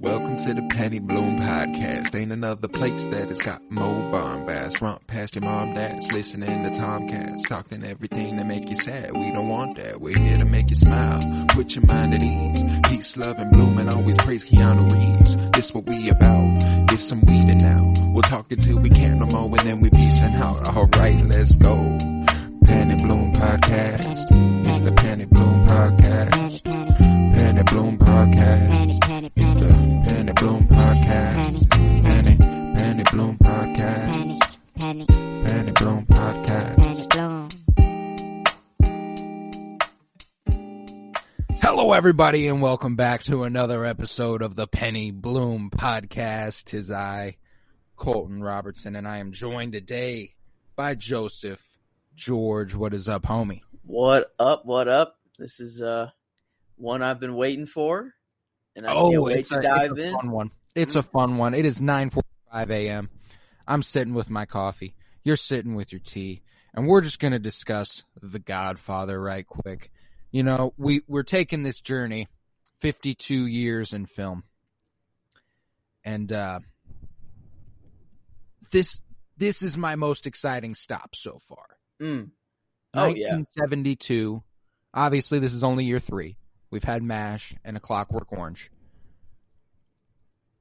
Welcome to the Penny Bloom Podcast. Ain't another place that has got more bombast. Romp past your mom, dad's listening to Tomcats. Talking everything that make you sad. We don't want that. We're here to make you smile. Put your mind at ease. Peace, love, and bloom, and always praise Keanu Reeves. This what we about. This some weeding now. We'll talk until we can't no more, and then we peacing out. Alright, let's go. Penny Bloom Podcast. It's the Penny Bloom Podcast. Penny Bloom Podcast. It's the Penny Bloom Podcast. Penny Bloom Podcast. Penny Bloom Podcast. Hello, everybody, and welcome back to another episode of the Penny Bloom Podcast. 'Tis I, Colton Robertson, and I am joined today by Joseph. George, what is up, homie? What up? What up? This is one I've been waiting for, and I can't wait to dive in. Fun one. It's a fun one. It is 9:45 a.m. I'm sitting with my coffee. You're sitting with your tea, and we're just going to discuss The Godfather right quick. You know, we're taking this journey, 52 years in film, and this is my most exciting stop so far. 1972. Obviously, this is only year 3. We've had MASH and A Clockwork Orange.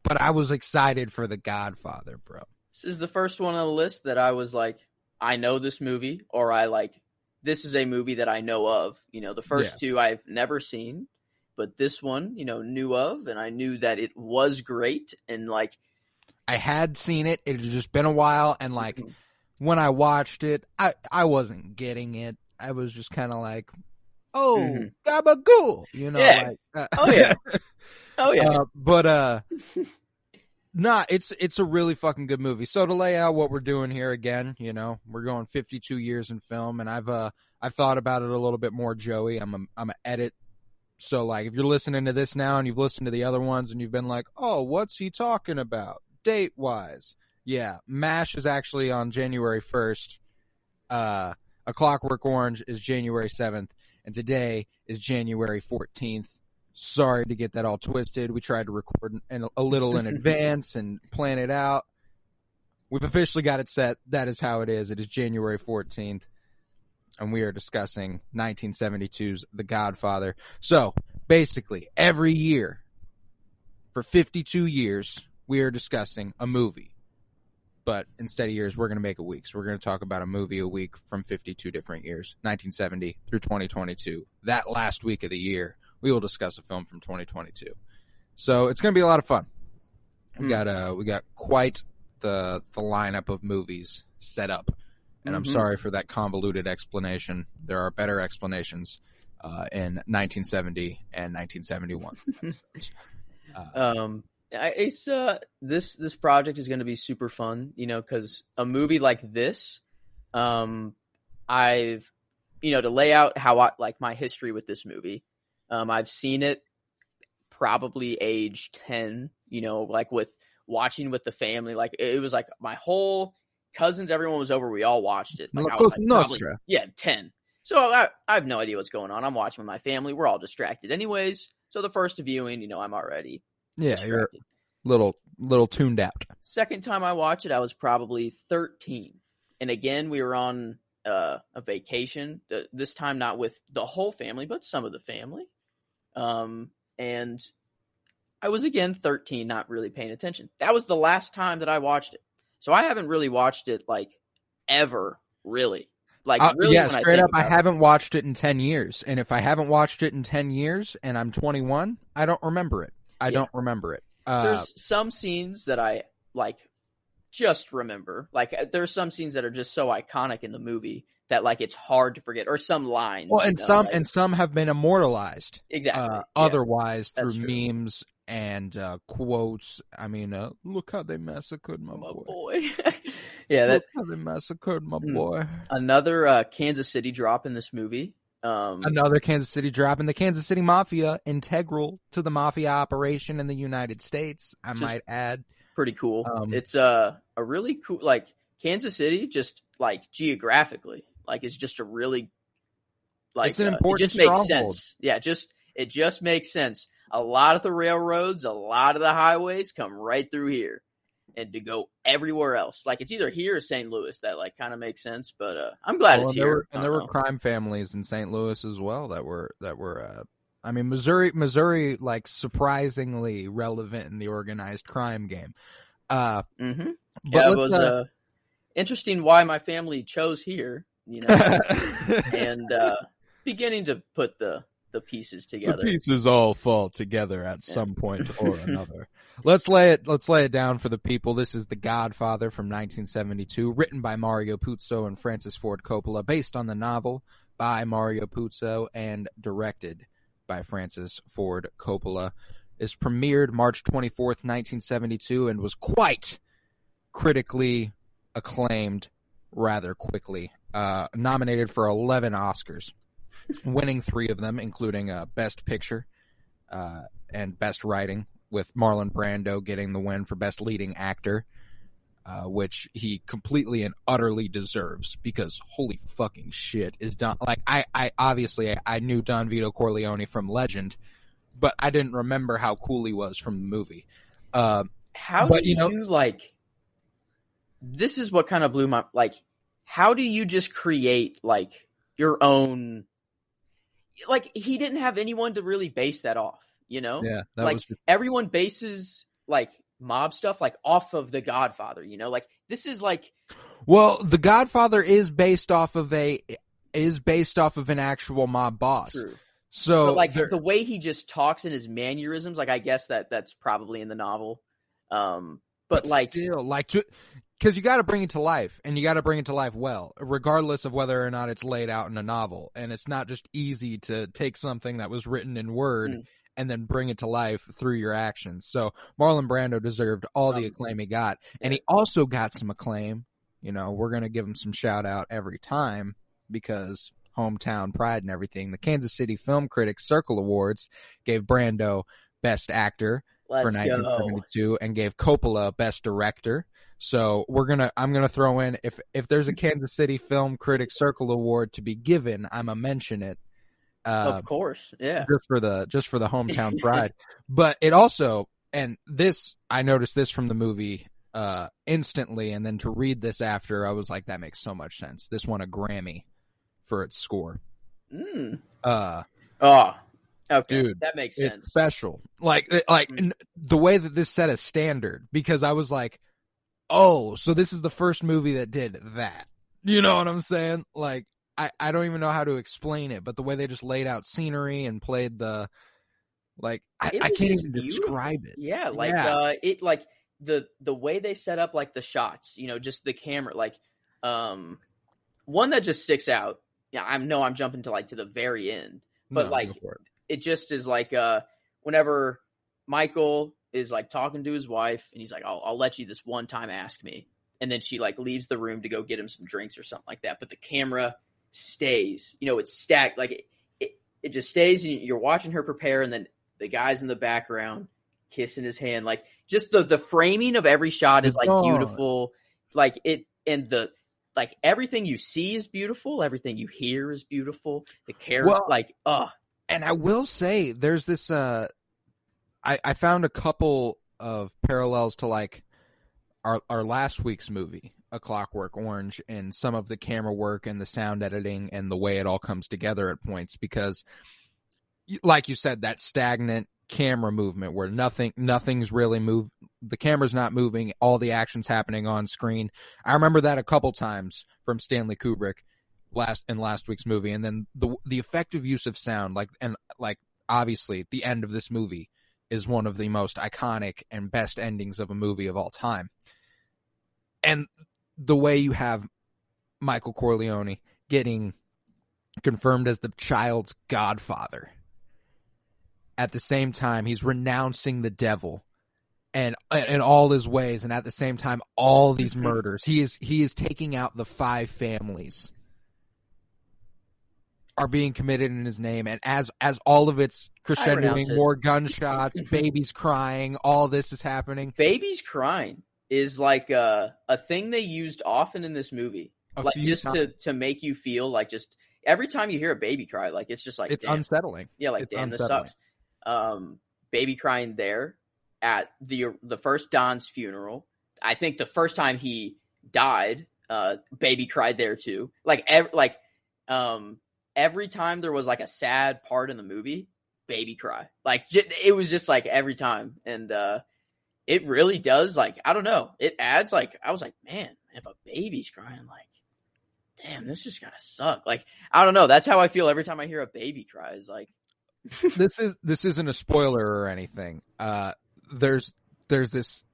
But I was excited for The Godfather, bro. This is the first one on the list that I was like, I know this movie, or this is a movie that I know of. You know, the first two I've never seen, but this one, knew of, and I knew that it was great, and I had seen it. It had just been a while, and when I watched it, I wasn't getting it. I was just kind of like, oh, gabagool, Yeah. Oh yeah. Nah, it's a really fucking good movie. So to lay out what we're doing here again, we're going 52 years in film, and I've thought about it a little bit more, Joey. I'm a edit. So if you're listening to this now and you've listened to the other ones and you've been like, oh, what's he talking about date wise? Yeah, MASH is actually on January 1st. A Clockwork Orange is January 7th. And today is January 14th. Sorry to get that all twisted. We tried to record a little in advance and plan it out. We've officially got it set. That is how it is. It is January 14th. And we are discussing 1972's The Godfather. So, basically, every year, for 52 years, we are discussing a movie. But instead of years, we're going to make it weeks. We're going to talk about a movie a week from 52 different years, 1970 through 2022. That last week of the year, we will discuss a film from 2022. So it's going to be a lot of fun. We got quite the lineup of movies set up. And I'm sorry for that convoluted explanation. There are better explanations in 1970 and 1971. This project is going to be super fun, because a movie like this, to lay out how I like my history with this movie. I've seen it probably age 10, with watching with the family. It was my whole cousins, everyone was over. We all watched it. I was probably, 10. So I have no idea what's going on. I'm watching with my family. We're all distracted anyways. So the first viewing, I'm already distracted. You're little tuned out. Second time I watched it, I was probably 13. And again, we were on a vacation. This time not with the whole family, but some of the family. And I was again 13, not really paying attention. That was the last time that I watched it. So I haven't really watched it ever, really. Straight up, I haven't watched it in 10 years. And if I haven't watched it in 10 years and I'm 21, I don't remember it. I don't remember it. There's some scenes that I just remember. There's some scenes that are just so iconic in the movie that it's hard to forget, or some lines. Well, and some have been immortalized. Exactly. Otherwise through memes and quotes. I mean, look how they massacred my boy. Look how they massacred my boy. Another Kansas City drop in this movie. Another Kansas City drop, and the Kansas City Mafia, integral to the mafia operation in the United States, I might add. Pretty cool. It's a really cool, Kansas City, just geographically, it's just a really, it's an important it just makes sense. Yeah, it just makes sense. a lot of the railroads, a lot of the highways come right through here, and to go everywhere else. Like, it's either here or St. Louis. That like kind of makes sense, but I'm glad it's here. And there were crime families in St. Louis as well that were. I mean, Missouri, like surprisingly relevant in the organized crime game. But it was interesting why my family chose here, and beginning to put the pieces together. The pieces all fall together at some point or another. Let's lay it down for the people. This is The Godfather from 1972, written by Mario Puzo and Francis Ford Coppola, based on the novel by Mario Puzo and directed by Francis Ford Coppola. Is premiered March 24th, 1972, and was quite critically acclaimed rather quickly. Nominated for 11 Oscars, winning 3 of them, including Best Picture and Best Writing, with Marlon Brando getting the win for Best Leading Actor, which he completely and utterly deserves, because holy fucking shit is Don. Like, I obviously I knew Don Vito Corleone from Legend, but I didn't remember how cool he was from the movie. How do you like? This is what kind of blew my like. How do you just create like your own? Like, he didn't have anyone to really base that off, Yeah, everyone bases like mob stuff like off of The Godfather, like this is like. Well, The Godfather is based off of an actual mob boss. True. So, but like the way he just talks and his mannerisms, like I guess that's probably in the novel. But like still, like, because you got to bring it to life, and you got to bring it to life well, regardless of whether or not it's laid out in a novel. And it's not just easy to take something that was written in word and then bring it to life through your actions. So Marlon Brando deserved all the acclaim he got, and he also got some acclaim. We're gonna give him some shout out every time because hometown pride and everything. The Kansas City Film Critics Circle Awards gave Brando Best Actor for 1972 and gave Coppola Best Director. So I'm gonna throw in, if there's a Kansas City Film Critics Circle Award to be given, I'm gonna mention it. Of course, yeah. Just for the hometown pride. But it also, and this, I noticed this from the movie instantly, and then to read this after, I was like, that makes so much sense. This won a Grammy for its score. Okay, dude, that makes sense. It's special. Like the way that this set a standard, because I was like, oh, so this is the first movie that did that. You know what I'm saying? Like, I don't even know how to explain it, but the way they just laid out scenery and played the, like, I can't even describe it. Yeah, it like the way they set up like the shots, just the camera, like one that just sticks out. Yeah, I'm jumping to the very end, but it just is like whenever Michael is like talking to his wife and he's like, I'll let you this one time ask me, and then she like leaves the room to go get him some drinks or something like that, but the camera stays, it's stacked, like it just stays, and you're watching her prepare, and then the guy's in the background kissing his hand, like just the framing of every shot is like beautiful, like it, and the like everything you see is beautiful, everything you hear is beautiful, the character, And I will say, there's this I found a couple of parallels to like our last week's movie, A Clockwork Orange, and some of the camera work and the sound editing and the way it all comes together at points, because like you said, that stagnant camera movement where nothing's really moved, the camera's not moving, all the action's happening on screen. I remember that a couple times from Stanley Kubrick last week's movie. And then the effective use of sound, like obviously the end of this movie is one of the most iconic and best endings of a movie of all time. And the way you have Michael Corleone getting confirmed as the child's godfather, at the same time he's renouncing the devil and in all his ways, and at the same time all these murders, he is taking out the 5 families are being committed in his name, and as all of it's crescendoing, more gunshots, babies crying, all this is happening. Babies crying is like a thing they used often in this movie, like just to make you feel like, just every time you hear a baby cry, like it's just like, it's unsettling. Yeah, like, it's damn, unsettling. this sucks. baby crying there at the first Don's funeral. I think the first time he died, baby cried there too. Every time there was like a sad part in the movie, baby cry. Like it was just like every time, and it really does. Like I don't know, it adds like I was like, man, if a baby's crying, like damn, this just gotta suck. Like I don't know, that's how I feel every time I hear a baby cry. Is like this isn't a spoiler or anything. There's this.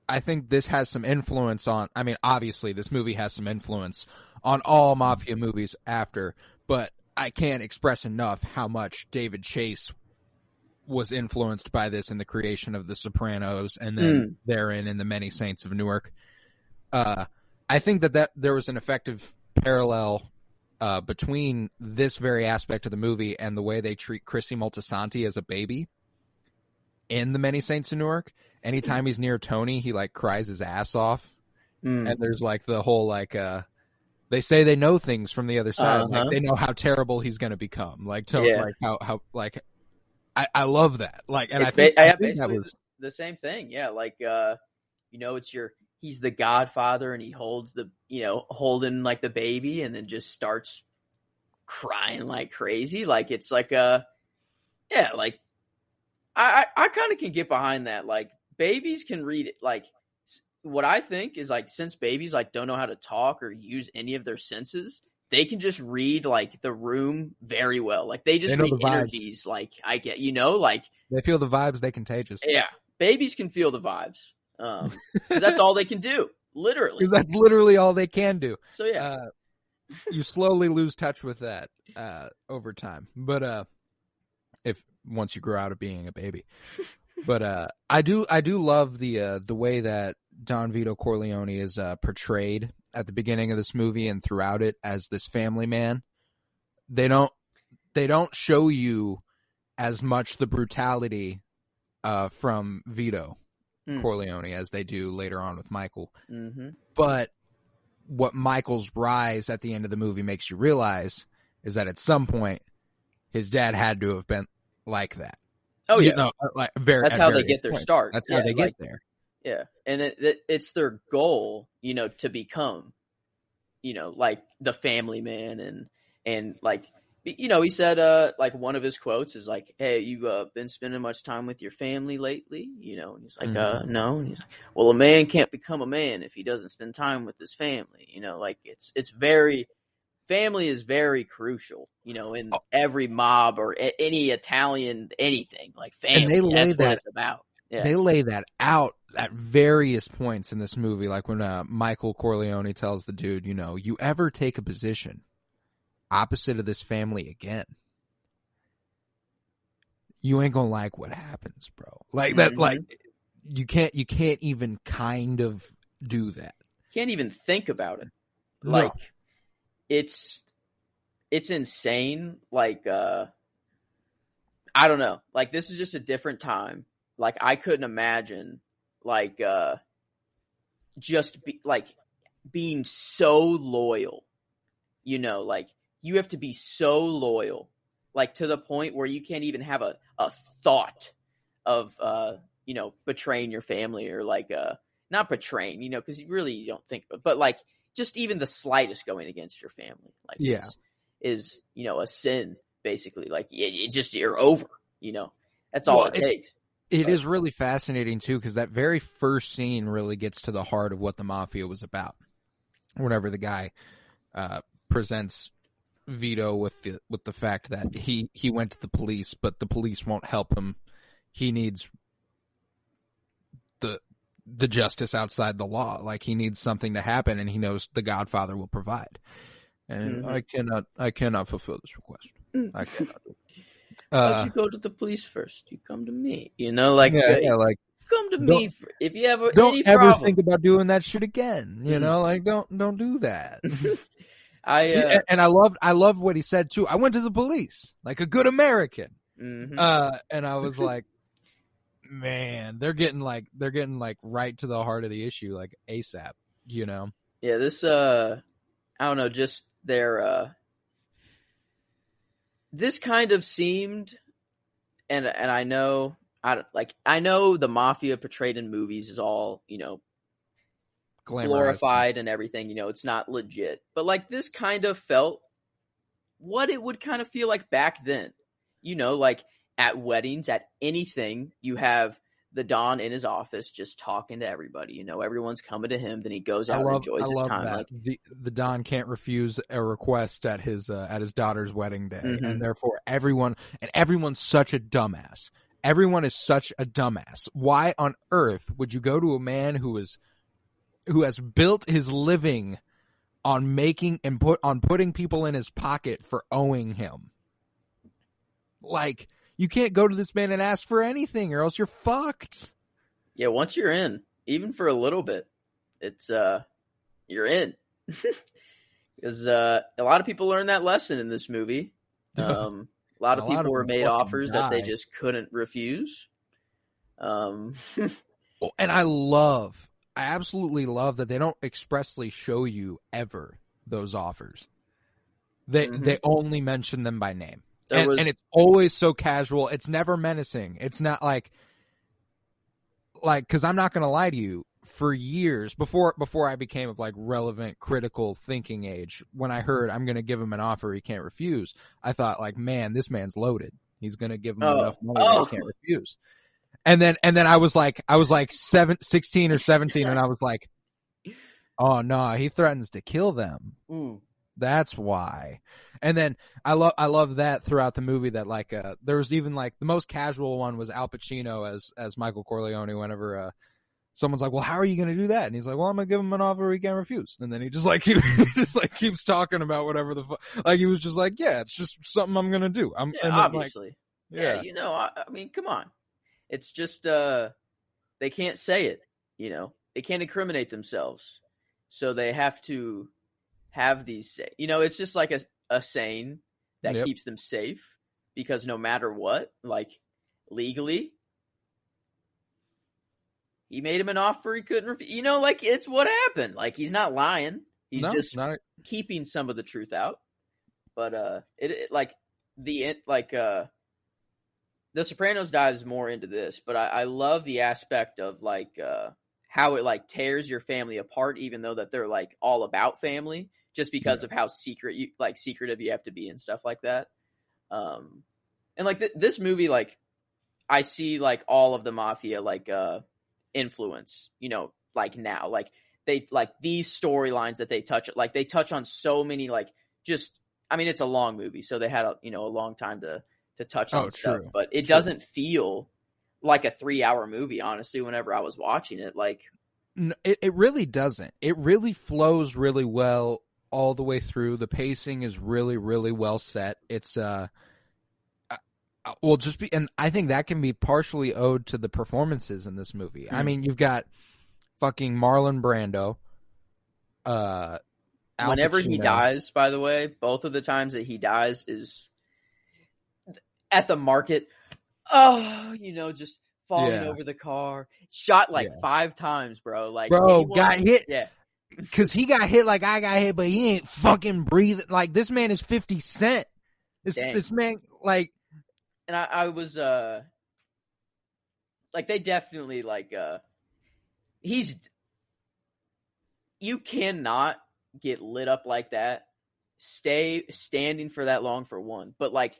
I think this has some influence on. I mean, obviously, this movie has some influence on all mafia movies after, but I can't express enough how much David Chase was influenced by this in the creation of The Sopranos, and then therein in The Many Saints of Newark. I think that there was an effective parallel between this very aspect of the movie and the way they treat Chrissy Moltisanti as a baby in The Many Saints of Newark. Anytime he's near Tony, he like cries his ass off. And there's like the whole like they say they know things from the other side. Like they know how terrible he's going to become. Like like how like I love that. Like, and I think that was the same thing. Yeah, like he's the Godfather, and he holds holding like the baby, and then just starts crying like crazy. Like it's like like I kind of can get behind that. Like babies can read it. Like what I think is like, since babies like don't know how to talk or use any of their senses, they can just read like the room very well. Like they just read the energies. Like I get, like they feel the vibes. They contagious. Yeah. Babies can feel the vibes. 'Cause that's all they can do. Literally. Because that's literally all they can do. So yeah. You slowly lose touch with that over time. But once you grow out of being a baby. But I do love the way that Don Vito Corleone is portrayed at the beginning of this movie and throughout it as this family man. They don't show you as much the brutality from Vito Corleone as they do later on with Michael. Mm-hmm. But what Michael's rise at the end of the movie makes you realize is that at some point his dad had to have been like that. Oh yeah, that's how they get their start. That's how they get there. Yeah, and it's their goal, to become, like the family man, and like, he said, like one of his quotes is like, "Hey, you been spending much time with your family lately?" And he's like, "No," and he's like, "Well, a man can't become a man if he doesn't spend time with his family." Like it's very. Family is very crucial, in every mob or any Italian anything. Like family, and that's what it's about. Yeah. They lay that out at various points in this movie, like when Michael Corleone tells the dude, you ever take a position opposite of this family again, you ain't gonna like what happens, bro. Like that, like you can't even kind of do that. Can't even think about it. No. Like. It's insane. Like, I don't know. Like, this is just a different time. Like, I couldn't imagine, like, being so loyal, like, you have to be so loyal, like, to the point where you can't even have a thought of, betraying your family or, like, not betraying, because you really don't think, but, like, just even the slightest going against your family, like, is a sin, basically. Like, you're over, that's all it takes. It is really fascinating, too, because that very first scene really gets to the heart of what the mafia was about. Whenever the guy presents Vito with the fact that he went to the police, but the police won't help him. He needs the justice outside the law. Like, he needs something to happen, and he knows the Godfather will provide. And I cannot fulfill this request. I cannot do it. Why'd you go to the police first? You come to me. Like, like come to me if you ever don't ever think about doing that shit again. Like don't do that. And I loved what he said too. I went to the police like a good American. And I was like, man, they're getting like right to the heart of the issue, like ASAP, Yeah, this I don't know, just their this kind of seemed, and I know I know the mafia portrayed in movies is all, glorified and everything, it's not legit. But like this kind of felt what it would kind of feel like back then. Like at weddings, at anything, you have the Don in his office just talking to everybody. Everyone's coming to him, then he goes out and enjoys his time. That. Like the Don can't refuse a request at his daughter's wedding day, and therefore everyone's such a dumbass. Everyone is such a dumbass. Why on earth would you go to a man who has built his living on making and putting people in his pocket for owing him? Like, you can't go to this man and ask for anything or else you're fucked. Yeah, once you're in, even for a little bit, it's you're in. Because a lot of people learned that lesson in this movie. A lot of people were made offers that they just couldn't refuse. And I absolutely love that they don't expressly show you ever those offers. They only mention them by name. And it's always so casual. It's never menacing. It's not like, because I'm not going to lie to you, for years before I became of like relevant critical thinking age, when I heard I'm going to give him an offer he can't refuse, I thought like, man, this man's loaded. He's going to give him enough money that he can't refuse. And then I was like 16 or 17 and I was like, oh no, he threatens to kill them. That's why. And then I love that throughout the movie that like there was even like the most casual one was Al Pacino as Michael Corleone whenever someone's like, well, how are you going to do that? And he's like, well, I'm going to give him an offer he can't refuse. And then he just keeps talking about whatever like he was just like, yeah, it's just something I'm going to do. Obviously. Like, yeah. I mean, come on. It's just they can't say it, They can't incriminate themselves. So they have to have these it's just like a saying that keeps them safe, because no matter what, like legally, he made him an offer he couldn't refuse. Like it's what happened. Like he's not lying. He's keeping some of the truth out. But The Sopranos dives more into this, but I love the aspect of like how it like tears your family apart, even though that they're like all about family, just because of how secretive you have to be and stuff like that. And like this movie, like I see like all of the mafia like influence, like now, like they like these storylines that they touch on so many like it's a long movie, so they had a long time to touch on stuff, but it doesn't feel like a 3-hour movie, honestly, whenever I was watching it. Like, it really doesn't. It really flows really well all the way through. The pacing is really, really well set. It's, and I think that can be partially owed to the performances in this movie. I mean, you've got fucking Marlon Brando, whenever he dies, by the way, both of the times that he dies is at the market, just falling over the car, shot like 5 times, bro. Like, got hit. Yeah. Cause he got hit like I got hit, but he ain't fucking breathing. Like this man is 50 Cent. This man, like, and I was, like they definitely like, you cannot get lit up like that, stay standing for that long for one, but like,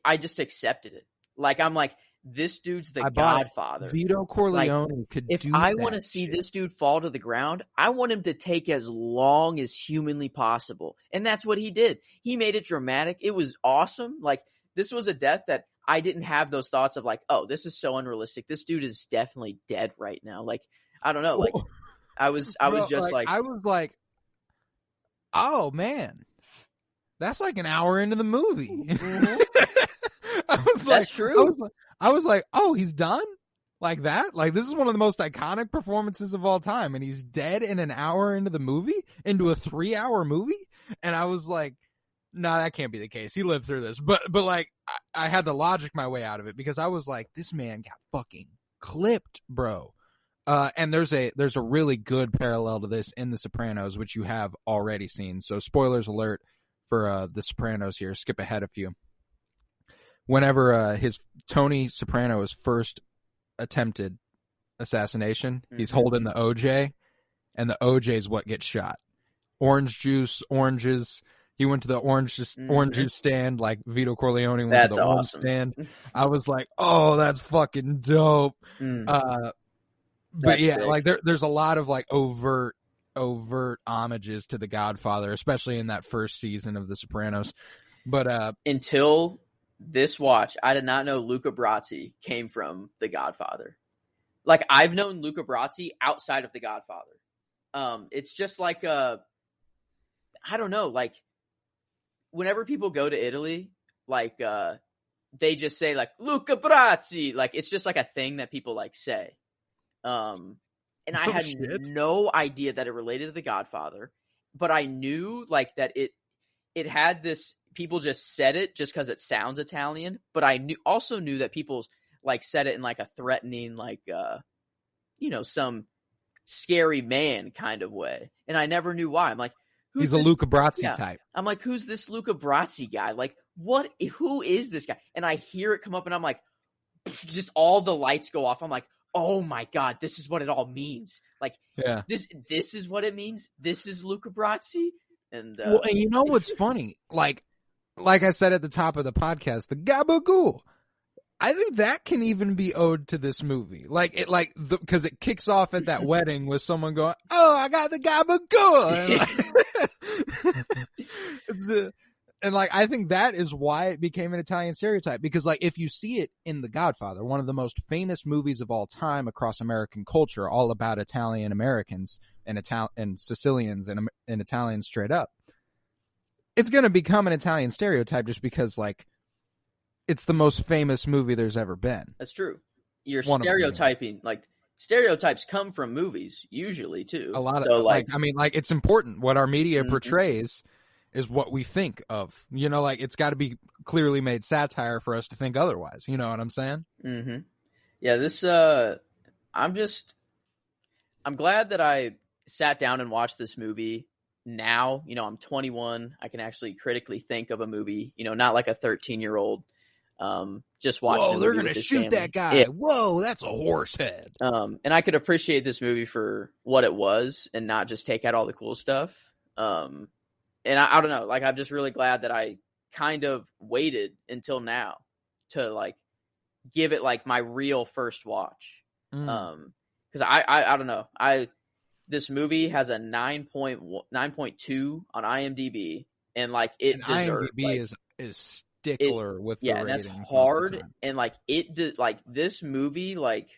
I just accepted it. Like, I'm like, this dude's the Godfather. Vito Corleone could do that. If I want to see this dude fall to the ground, I want him to take as long as humanly possible. And that's what he did. He made it dramatic. It was awesome. Like, this was a death that I didn't have those thoughts of like, oh, this is so unrealistic. This dude is definitely dead right now. Like, I don't know. Like, I was like, oh man, that's like an hour into the movie. Mm-hmm. That's true. I was like, oh, he's done? Like that? Like, this is one of the most iconic performances of all time, and he's dead in an hour into the movie? Into a 3-hour movie? And I was like, nah, that can't be the case. He lived through this. But like, I had to logic my way out of it, because I was like, this man got fucking clipped, bro. And there's a really good parallel to this in The Sopranos, which you have already seen. So spoilers alert for The Sopranos here. Skip ahead a few. Whenever Tony Soprano is first attempted assassination. He's Mm-hmm. holding the OJ, and the OJ is what gets shot. Orange juice, oranges. He went to the orange juice stand like Vito Corleone went to That's the orange awesome. stand. I was like, oh, that's fucking dope. Mm, But that's yeah, sick. like there's a lot of like overt homages to the Godfather, especially in that first season of The Sopranos. But Until this watch, I did not know Luca Brasi came from The Godfather. Like, I've known Luca Brasi outside of The Godfather. It's just like I don't know, like whenever people go to Italy, like they just say like Luca Brasi, like it's just like a thing that people like say. And I oh had shit, no idea that it related to The Godfather, but I knew like that it had this. People just said it just because it sounds Italian, but I also knew that people like said it in like a threatening, like some scary man kind of way, and I never knew why. I'm like, who's he's a this? Luca Brasi Yeah, type. I'm like, who's this Luca Brasi guy? Like, what? Who is this guy? And I hear it come up, and I'm like, just all the lights go off. I'm like, oh my god, this is what it all means. Like, Yeah. this is what it means. This is Luca Brasi. And Well, and you know what's funny? Like I said at the top of the podcast, the gabagool. I think that can even be owed to this movie. Because it kicks off at that wedding with someone going, "Oh, I got the gabagool." And like I think that is why it became an Italian stereotype. Because like if you see it in The Godfather, one of the most famous movies of all time across American culture, all about Italian Americans and Sicilians and Italians straight up, it's going to become an Italian stereotype just because like it's the most famous movie there's ever been. That's true. You're One of them, stereotyping. Like, stereotypes come from movies usually too. a lot So of like, I mean, like it's important. What our media Mhm. portrays is what we think of. You know, like it's got to be clearly made satire for us to think otherwise. You know what I'm saying? Mm-hmm. Yeah, this I'm glad that I sat down and watched this movie now. I'm 21. I can actually critically think of a movie, not like a 13-year-old just watching a Whoa, movie they're with gonna his shoot family. that guy. Yeah. Whoa, that's a horse head. And I could appreciate this movie for what it was and not just take out all the cool stuff. And I don't know, like I'm just really glad that I kind of waited until now to like give it like my real first watch. Because I don't know, this movie has a 9.2 on IMDb, and like it deserves. IMDb like, is stickler with the yeah, and ratings. that's most of the hard. time. And like it did, like this movie, like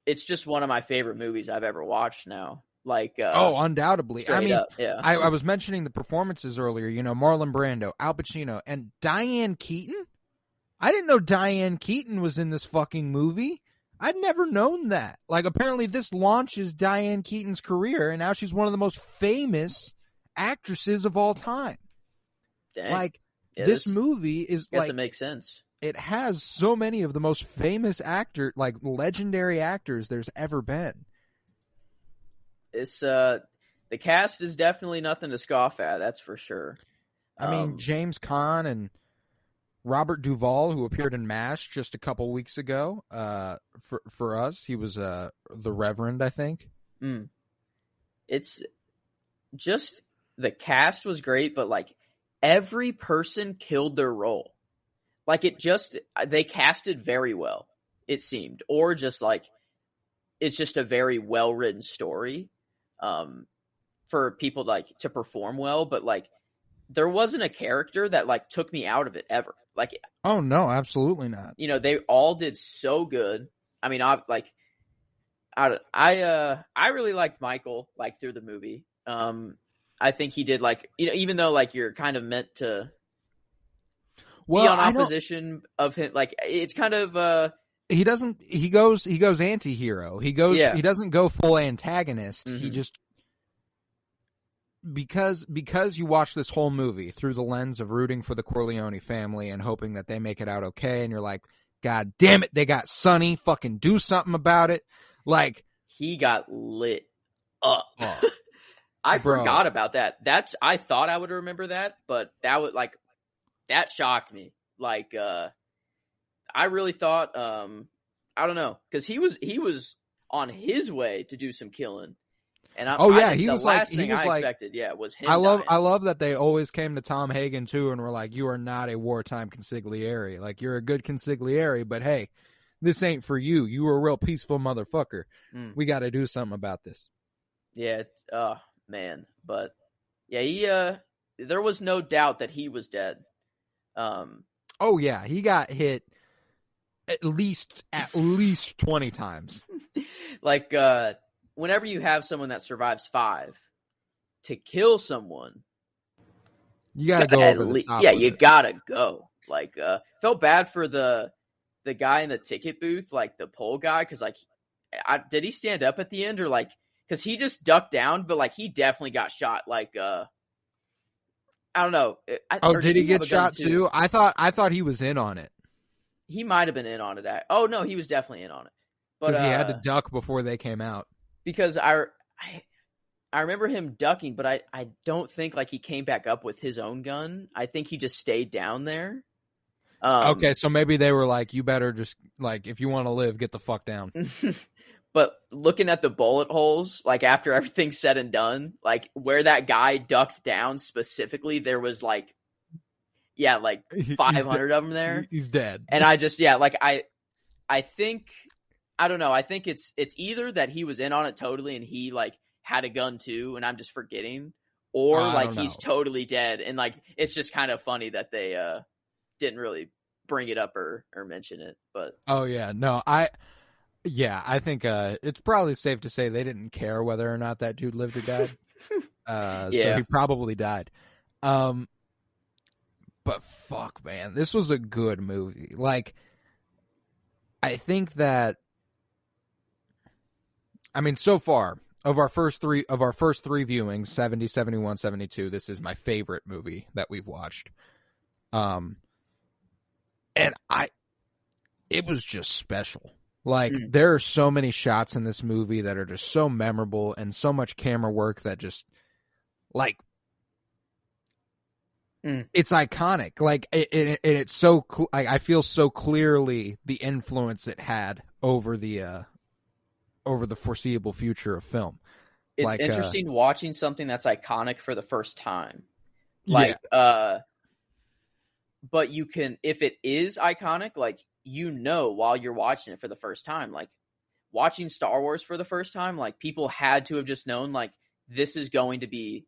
it's just one of my favorite movies I've ever watched now. Like, undoubtedly. I straight mean, up, yeah. I was mentioning the performances earlier. You know, Marlon Brando, Al Pacino, and Diane Keaton. I didn't know Diane Keaton was in this fucking movie. I'd never known that. Like, apparently this launches Diane Keaton's career, and now she's one of the most famous actresses of all time. Dang. Like, Yeah, this movie is I guess like, it makes sense. it has so many of the most famous legendary actors there's ever been. It's the cast is definitely nothing to scoff at. That's for sure. I mean, James Caan and Robert Duvall, who appeared in MASH just a couple weeks ago, for us, he was the Reverend, I think. It's just the cast was great, but like every person killed their role. Like they casted very well, it seemed, or just like it's just a very well written story, for people like to perform well, but like there wasn't a character that like took me out of it ever. Like, oh no, absolutely not. They all did so good. I mean, I really liked Michael like through the movie. I think he did like, even though like you're kind of meant to be on opposition of him, like it's kind of he goes anti-hero. He doesn't go full antagonist. Mm-hmm. He just because you watch this whole movie through the lens of rooting for the Corleone family and hoping that they make it out okay, and you're like, God damn it, they got Sonny, fucking do something about it. Like, he got lit up. Oh, I forgot about that. I thought I would remember that, but that shocked me. Like, I really thought, I don't know, because he was on his way to do some killing, and Oh I yeah, think he the was like last thing I expected, was him I dying. love that they always came to Tom Hagen too and were like, you are not a wartime consigliere. Like, you're a good consigliere, but hey, this ain't for you. You were a real peaceful motherfucker. Mm. We got to do something about this. Yeah, oh man, but yeah, there was no doubt that he was dead. Oh yeah, he got hit at least 20 times. Like whenever you have someone that survives 5 to kill someone, You got to go over the top. Yeah, with you it. gotta go. Like, felt bad for the guy in the ticket booth, like the pole guy, because like, did he stand up at the end or like, because he just ducked down, but like he definitely got shot. Like, I don't know. Oh, Or did he have get a gun shot too? I thought he was in on it He might have been in on it. Oh no, he was definitely in on it. But because he had to duck before they came out. because I remember him ducking, but I don't think like he came back up with his own gun. I think he just stayed down there. Okay, so maybe they were like, you better just, like, if you want to live, get the fuck down. But looking at the bullet holes, like after everything's said and done, like where that guy ducked down specifically, there was like, like 500 of them there. He's dead. And I just, like I think, I don't know. I think it's either that he was in on it totally and he like had a gun too, and I'm just forgetting, or like he's totally dead. And like, it's just kind of funny that they didn't really bring it up or mention it. But oh yeah, no, I think it's probably safe to say they didn't care whether or not that dude lived or died. So he probably died. But fuck, man, this was a good movie. Like, I think that, I mean, so far of our first three viewings, 70, 71, 72, this is my favorite movie that we've watched. And it was just special. Like, there are so many shots in this movie that are just so memorable and so much camera work that just, like, it's iconic. Like, it's so, I feel so clearly the influence it had over the foreseeable future of film. It's like, interesting watching something that's iconic for the first time. Like, but you can, if it is iconic, like, while you're watching it for the first time, like watching Star Wars for the first time, like people had to have just known, like, this is going to be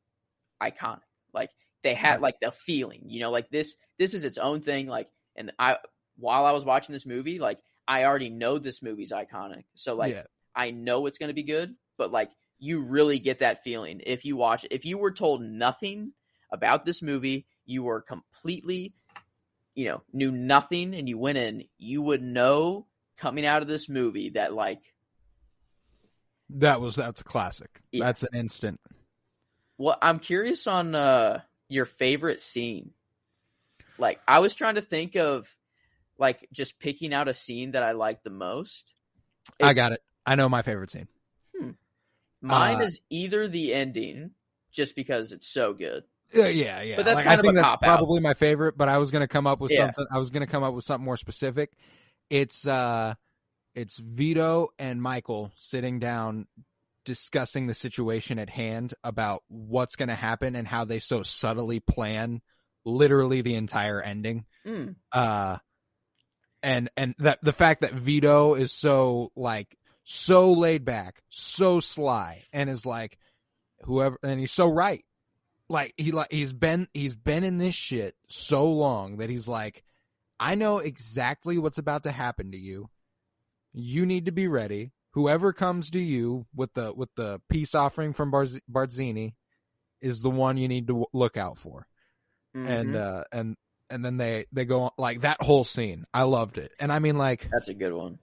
iconic. Like they had like the feeling, like this is its own thing. Like, and while I was watching this movie, like I already know this movie's iconic. So like, I know it's going to be good, but like you really get that feeling if you watch it. If you were told nothing about this movie, you were completely, knew nothing, and you went in, you would know coming out of this movie that like that's a classic. Yeah. That's an instant. Well, I'm curious on your favorite scene. Like, I was trying to think of like just picking out a scene that I like the most. I got it. I know my favorite scene. Mine is either the ending, just because it's so good. Yeah. But that's like, kind I think of a that's cop probably out. my favorite. But I was gonna come up with something. I was gonna come up with something more specific. It's Vito and Michael sitting down, discussing the situation at hand about what's gonna happen and how they so subtly plan literally the entire ending. And that the fact that Vito is so laid back, so sly, and is like whoever, and he's so right. Like he's been in this shit so long that he's like, I know exactly what's about to happen to you. You need to be ready. Whoever comes to you with the peace offering from Barzini is the one you need to look out for. And then they go on, like that whole scene. I loved it. And I mean, like, that's a good one.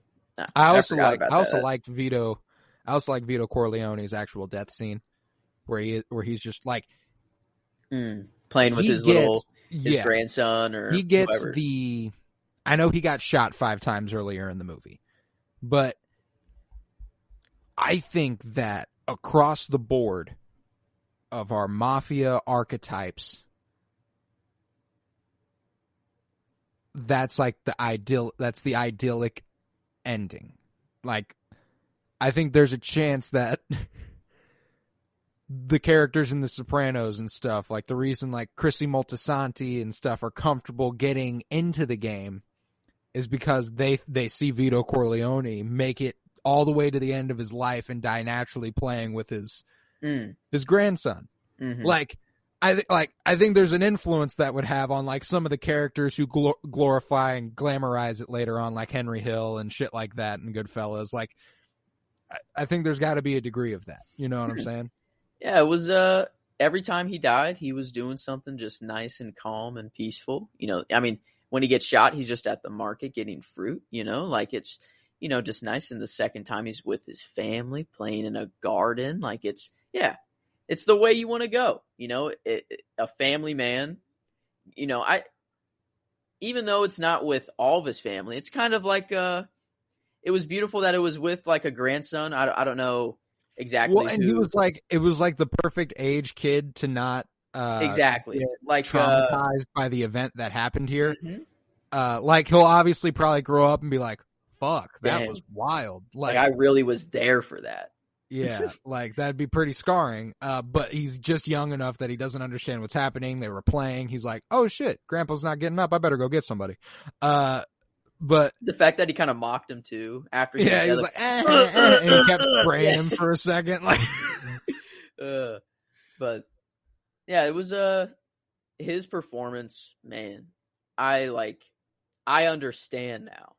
I also liked Vito. I also like Vito Corleone's actual death scene where he's just like playing with his grandson, or he gets whoever. I know he got shot 5 times earlier in the movie, but I think that across the board of our mafia archetypes, that's like that's the idyllic ending. Like, I think there's a chance that the characters in The Sopranos and stuff, like the reason like Chrissy Moltisanti and stuff are comfortable getting into the game is because they see Vito Corleone make it all the way to the end of his life and die naturally playing with his grandson. Mm-hmm. Like, I think there's an influence that would have on like some of the characters who glorify and glamorize it later on, like Henry Hill and shit like that and Goodfellas. Like, I think there's got to be a degree of that. You know what I'm saying? Yeah, it was every time he died, he was doing something just nice and calm and peaceful. You know, I mean, when he gets shot, he's just at the market getting fruit, you know, like it's, you know, just nice. And the second time he's with his family playing in a garden, like it's the way you want to go, you know, a family man, you know, even though it's not with all of his family, it's kind of like, it was beautiful that it was with like a grandson. I don't know exactly. Well, and he was like, it was like the perfect age kid to not exactly like traumatized by the event that happened here. Mm-hmm. Like he'll obviously probably grow up and be like, fuck, that Damn. was wild. Like I really was there for that. Yeah, like that'd be pretty scarring. But he's just young enough that he doesn't understand what's happening. They were playing. He's like, oh shit, Grandpa's not getting up. I better go get somebody. But the fact that he kind of mocked him too after he was like, and he kept spraying him for a second, like. But yeah, it was his performance, man. I understand now.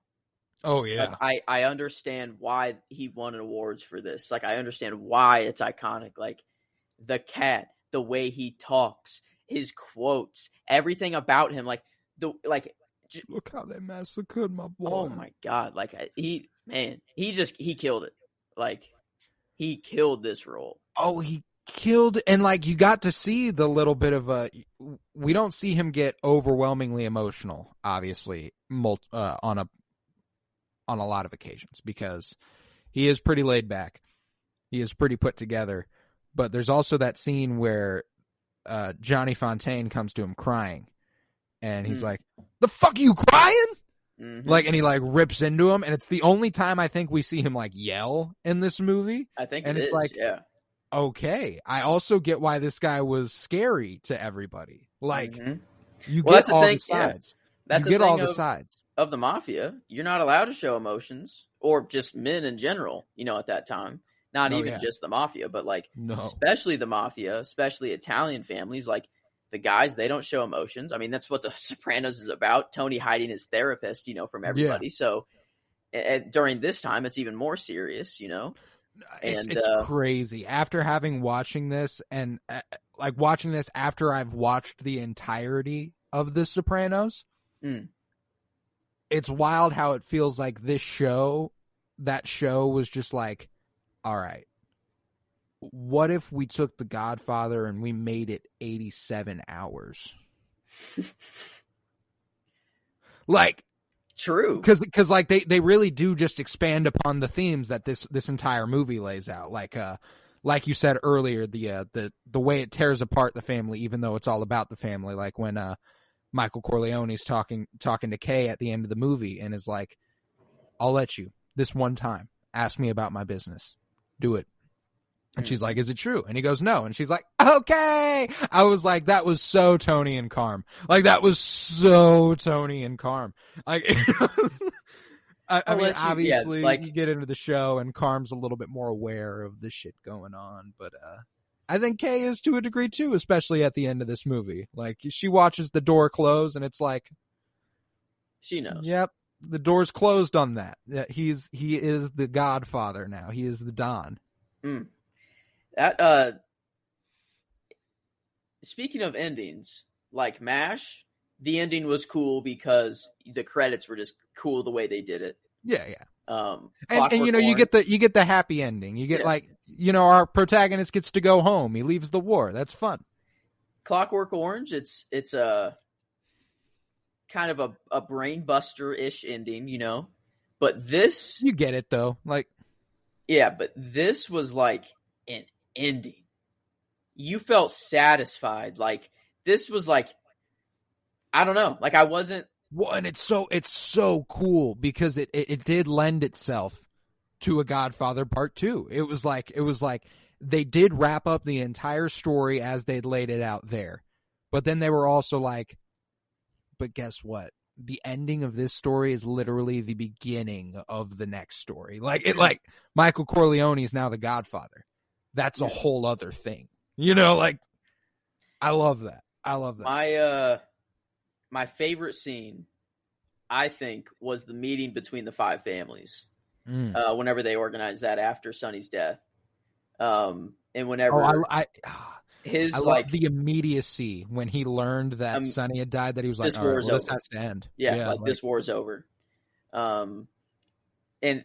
Oh yeah, like, I understand why he won awards for this. Like I understand why it's iconic. Like the cat, the way he talks, his quotes, everything about him. Like look how they massacred my boy. Oh my god! Like he killed it. Like he killed this role. Oh, he killed, and like you got to see the little bit of we don't see him get overwhelmingly emotional, obviously, on a lot of occasions because he is pretty laid back. He is pretty put together. But there's also that scene where Johnny Fontaine comes to him crying. And he's like, the fuck are you crying? Mm-hmm. Like, and he like rips into him. And it's the only time I think we see him like yell in this movie. I think and it's like, yeah. Okay. I also get why this guy was scary to everybody. Like, you well, get all the sides. Yeah. That's you get all the sides. Of the mafia. You're not allowed to show emotions or just men in general, you know, at that time. Not even just the mafia, but like, especially the mafia, especially Italian families, like, the guys, they don't show emotions. I mean, that's what The Sopranos is about. Tony hiding his therapist, you know, from everybody. Yeah. So during this time, it's even more serious, you know. It's crazy. After watching this and like watching this after I've watched the entirety of The Sopranos, it's wild how it feels like that show was just like, all right, what if we took The Godfather and we made it 87 hours? Like, true. Because like they really do just expand upon the themes that this entire movie lays out. Like you said earlier, the way it tears apart the family, even though it's all about the family. Like when Michael Corleone's talking to Kay at the end of the movie and is like, I'll let you this one time. Ask me about my business. Do it. And she's like, is it true? And he goes, no. And she's like, okay. I was like, that was so Tony and Carm. Like, that was so Tony and Carm. Like, I mean, obviously, you get into the show and Carm's a little bit more aware of the shit going on. But I think Kay is to a degree, too, especially at the end of this movie. Like, she watches the door close and it's like, she knows. Yep. The door's closed on that. He is the Godfather now. He is the Don. That speaking of endings, like MASH, the ending was cool because the credits were just cool the way they did it. Yeah. And you know, you get the happy ending. You get like, you know, our protagonist gets to go home. He leaves the war. That's fun. Clockwork Orange, it's a kind of a brain buster-ish ending, you know. But this, you get it though. Like, yeah, but this was like an ending. You felt satisfied. Like, this was like, I don't know. Like, I wasn't Well, and it's so cool because it did lend itself to a Godfather Part 2. It was like they did wrap up the entire story as they'd laid it out there. But then they were also like, but guess what? The ending of this story is literally the beginning of the next story. Like Michael Corleone is now the Godfather. That's a whole other thing. You know, like I love that. My favorite scene, I think, was the meeting between the five families. Whenever they organized that after Sonny's death. And whenever I love the immediacy when he learned that Sonny had died, that he was like, all right, well, this has to end. Yeah, like this war's over. And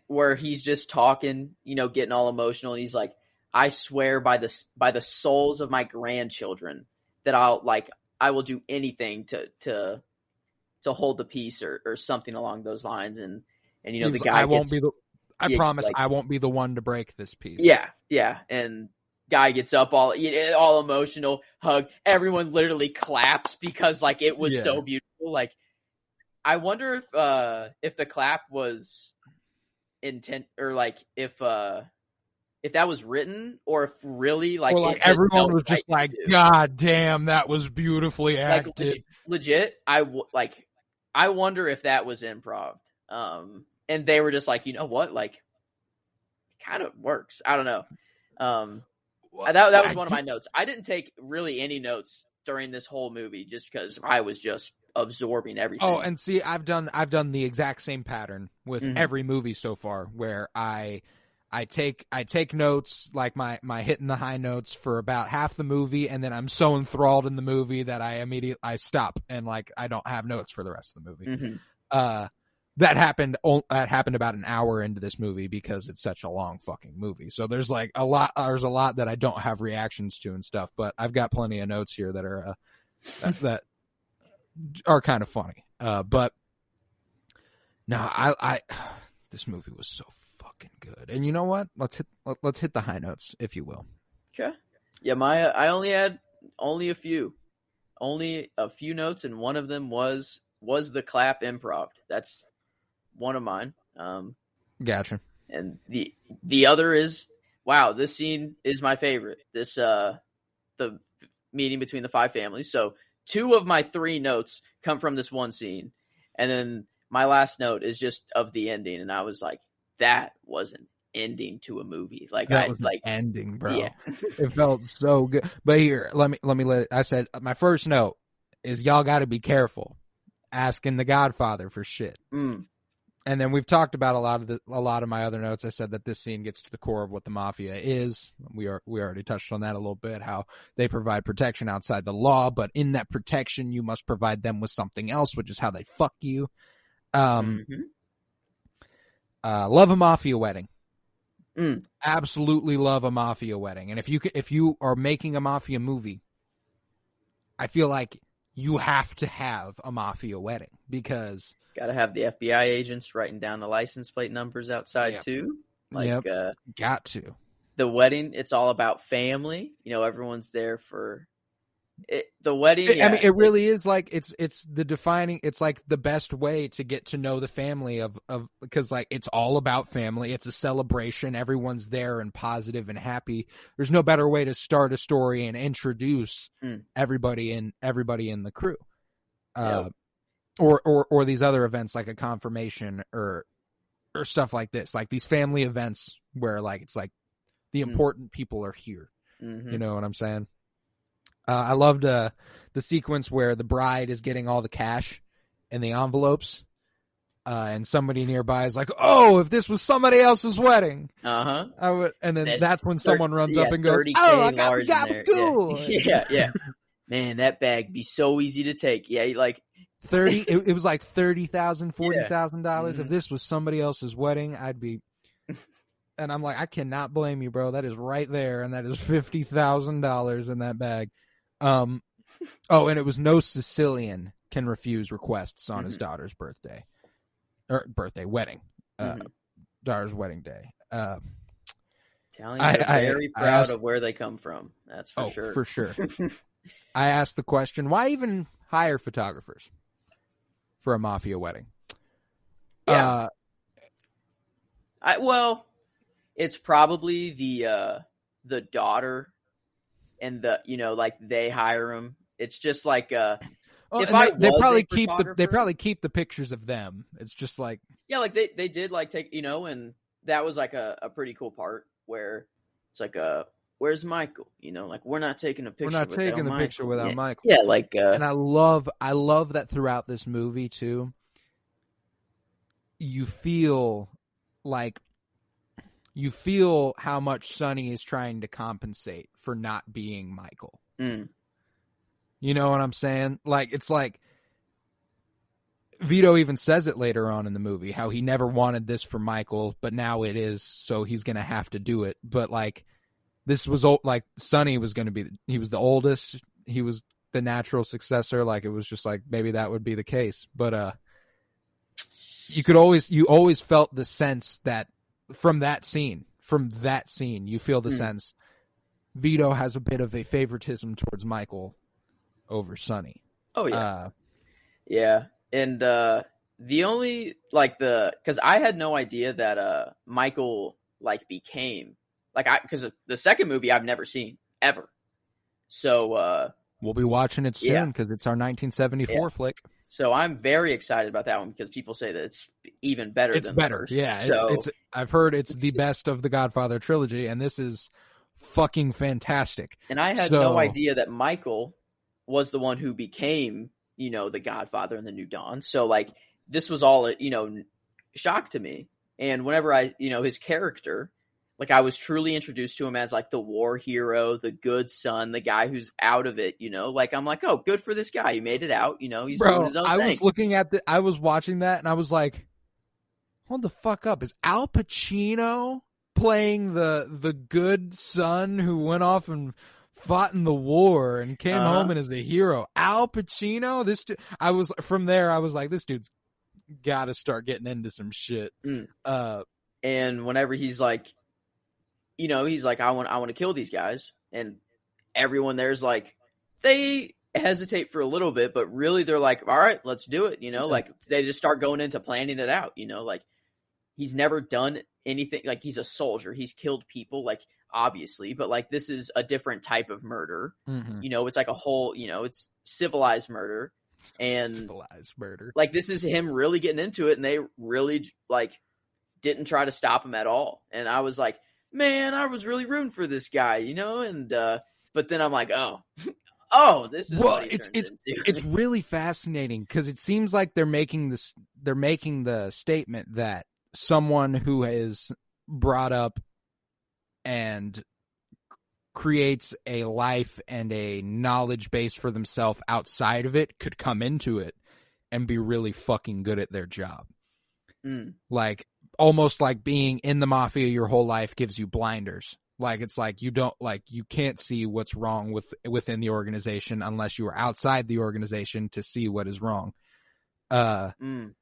where he's just talking, you know, getting all emotional, and he's like, I swear by the souls of my grandchildren that I will do anything to hold the peace or something along those lines. And you know, the guy I promise I won't be the one to break this peace. Yeah. And guy gets up all emotional, hug. Everyone literally claps because like it was so beautiful. Like I wonder if the clap was intent, or like if that was written, or if really like, everyone was just like, God damn, that was beautifully acted. Like, legit. I wonder if that was improv. And they were just like, you know what? Like, it kind of works. I don't know. That was one of my notes. I didn't take really any notes during this whole movie just because I was just absorbing everything. Oh, and see, I've done the exact same pattern with every movie so far, where I take notes, like my hitting the high notes for about half the movie, and then I'm so enthralled in the movie that I stop and like I don't have notes for the rest of the movie. That happened about an hour into this movie because it's such a long fucking movie. So there's a lot that I don't have reactions to and stuff, but I've got plenty of notes here that are that are kind of funny. But no, I this movie was so fucking good. And you know what? Let's hit the high notes, if you will. Okay. Yeah, I only had a few notes, and one of them was the clap improv. That's one of mine. Gotcha. And the other is, wow, this scene is my favorite. This the meeting between the five families. So 2 of my 3 notes come from this one scene, and then my last note is just of the ending. And I was like, that was an ending to a movie. Like that was an ending, bro. Yeah. It felt so good. But here, let me I said my first note is y'all got to be careful asking the Godfather for shit. And then we've talked about a lot of my other notes. I said that this scene gets to the core of what the mafia is. We already touched on that a little bit, how they provide protection outside the law, but in that protection, you must provide them with something else, which is how they fuck you. Love a mafia wedding. Absolutely love a mafia wedding. And if you are making a mafia movie, I feel like you have to have a mafia wedding, because got to have the FBI agents writing down the license plate numbers outside too. Like, got to. The wedding, it's all about family. You know, everyone's there for it. The wedding. I mean, it really is like it's the defining. It's like the best way to get to know the family of because like it's all about family. It's a celebration. Everyone's there and positive and happy. There's no better way to start a story and introduce everybody in the crew. Or these other events like a confirmation or stuff like this, like these family events where like it's like the important people are here. You know what I'm saying? I loved the sequence where the bride is getting all the cash in the envelopes, and somebody nearby is like, "Oh, if this was somebody else's wedding, I would." And then that's when someone runs up and goes, "Oh, I got cool." Yeah. Man, that bag be so easy to take. Yeah, like 30. It was like $30,000, $40,000. If this was somebody else's wedding, I'd be. And I'm like, I cannot blame you, bro. That is right there, and that is $50,000 in that bag. And it was no Sicilian can refuse requests on his daughter's wedding, daughter's wedding day. Telling you, very proud of where they come from. That's for sure. For sure. I asked the question, why even hire photographers? for a mafia wedding. Yeah. Well, it's probably the daughter and like they hire him. It's just like Well, if and I they was probably a photographer, they probably keep the pictures of them. It's just like, yeah, like they did like take, and that was like a pretty cool part where it's like where's Michael? Like we're not taking a we're picture not without taking the Michael. picture without Yeah. Michael. Yeah, like and I love that throughout this movie too. You feel how much Sonny is trying to compensate for not being Michael. You know what I'm saying? Like, it's like Vito even says it later on in the movie, how he never wanted this for Michael, but now it is, so he's going to have to do it. But like, this was like Sonny was going to be, he was the oldest, he was the natural successor. Like, it was just like, maybe that would be the case. But you always felt the sense that from that scene, you feel the sense Vito has a bit of a favoritism towards Michael over Sonny. Oh yeah. Yeah. And the only because I had no idea that Michael became because the second movie I've never seen ever. So we'll be watching it soon because it's our 1974 flick. So I'm very excited about that one because people say that it's even better. It's better. The first. Yeah. So, it's I've heard it's the best of the Godfather trilogy, and this is fucking fantastic. And I had no idea that Michael was the one who became, the Godfather in the New Dawn. So this was all, shock to me. And whenever I, his character, I was truly introduced to him as the war hero, the good son, the guy who's out of it, I'm like, oh, good for this guy. He made it out. He's doing his own thing. I was looking at I was watching that and I was like, hold the fuck up. Is Al Pacino playing the good son who went off and fought in the war and came home and is the hero? Al Pacino? I was like, this dude's got to start getting into some shit. And whenever he's like, he's like, I want to kill these guys, and everyone there's they hesitate for a little bit, but really they're like, all right, let's do it. They just start going into planning it out. He's never done anything. He's a soldier. He's killed people, obviously, but this is a different type of murder. It's a whole, it's civilized murder, and civilized murder. This is him really getting into it, and they really didn't try to stop him at all. And I was like, man, I was really rooting for this guy, and but then I'm like, oh, this is what it's really fascinating because it seems like they're making the statement that someone who is brought up and creates a life and a knowledge base for themselves outside of it could come into it and be really fucking good at their job. Almost like being in the mafia your whole life gives you blinders. It's you can't see what's wrong within the organization unless you are outside the organization to see what is wrong. And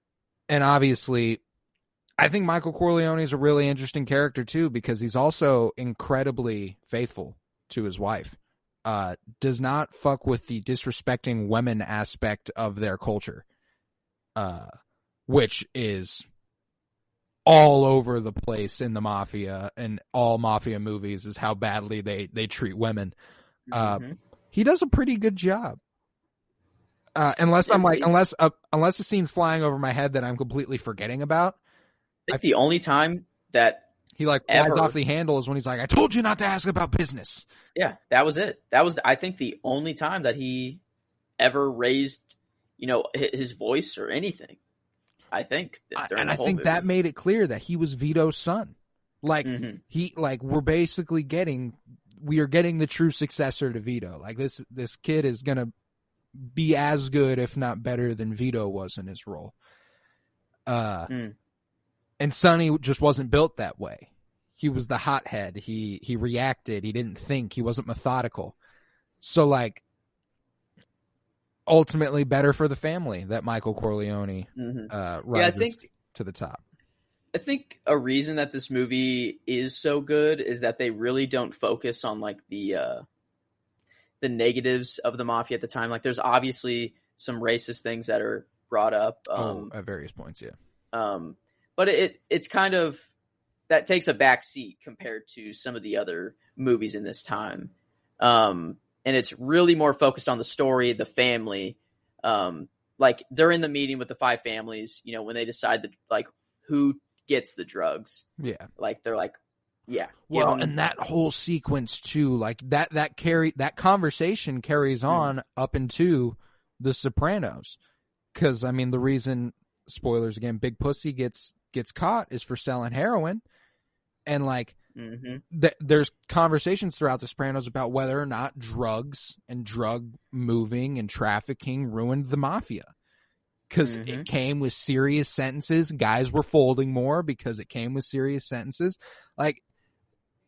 obviously, I think Michael Corleone is a really interesting character too, because he's also incredibly faithful to his wife. Does not fuck with the disrespecting women aspect of their culture, which is all over the place in the mafia and all mafia movies, is how badly they treat women. He does a pretty good job. Unless the scene's flying over my head that I'm completely forgetting about. I think the only time that he flies off the handle is when he's like, I told you not to ask about business. Yeah, that was it. That was, I think, the only time that he ever raised, his voice or anything. I think. And I think movie. That made it clear that he was Vito's son. We are getting the true successor to Vito. This kid is going to be as good, if not better, than Vito was in his role. And Sonny just wasn't built that way. He was the hothead. He reacted. He didn't think. He wasn't methodical. So ultimately better for the family that Michael Corleone rises to the top. I think a reason that this movie is so good is that they really don't focus on the negatives of the mafia at the time. There's obviously some racist things that are brought up. At various points, yeah. But it's kind of, that takes a back seat compared to some of the other movies in this time. And it's really more focused on the story, the family. Like during the meeting with the 5 families, you know, when they decide that, like, who gets the drugs. Yeah. Like, they're like, yeah. Well, and that whole sequence too, like that conversation carries on up into The Sopranos. Because, I mean, the reason, spoilers again, Big Pussy gets caught is for selling heroin. And, like, there's conversations throughout The Sopranos about whether or not drugs and drug moving and trafficking ruined the mafia. Because it came with serious sentences. Guys were folding more because it came with serious sentences. Like,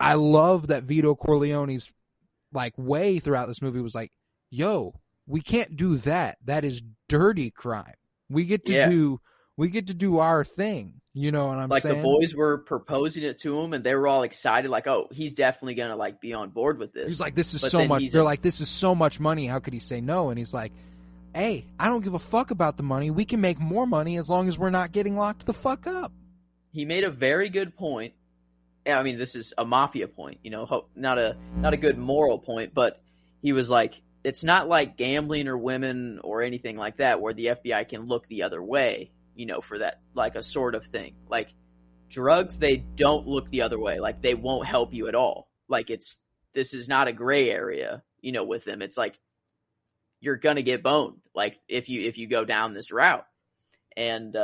I love that Vito Corleone's, like, way throughout this movie was like, yo, we can't do that. That is dirty crime. We get to do our thing. You know what I'm saying? Like, the boys were proposing it to him, and they were all excited, like, oh, he's definitely gonna, like, be on board with this. He's like, this is so much. They're like, this is so much money. How could he say no? And he's like, hey, I don't give a fuck about the money. We can make more money as long as we're not getting locked the fuck up. He made a very good point. I mean, this is a mafia point, you know, not a good moral point, but he was like, it's not like gambling or women or anything like that where the FBI can look the other way, you know, for that, like, a sort of thing. Like, drugs, they don't look the other way. Like, they won't help you at all. Like, this is not a gray area, you know, with them. It's like, you're gonna get boned, like, if you go down this route. And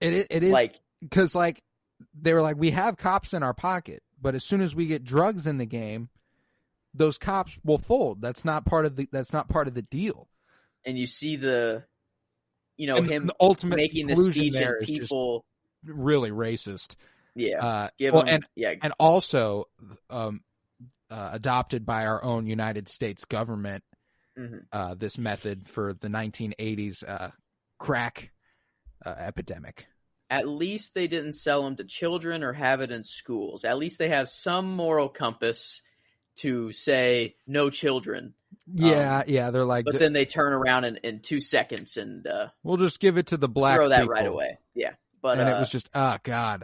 it is like, because, like, they were like, we have cops in our pocket, but as soon as we get drugs in the game, those cops will fold. That's not part of the deal. And you see him the ultimate making the speech and people really racist. Yeah. And also adopted by our own United States government. This method for the 1980s crack epidemic. At least they didn't sell them to children or have it in schools. At least they have some moral compass to say no children. Yeah, they're like... But then they turn around in 2 seconds and... we'll just give it to the black throw that people. Right away. Yeah. But and it was just, oh, God.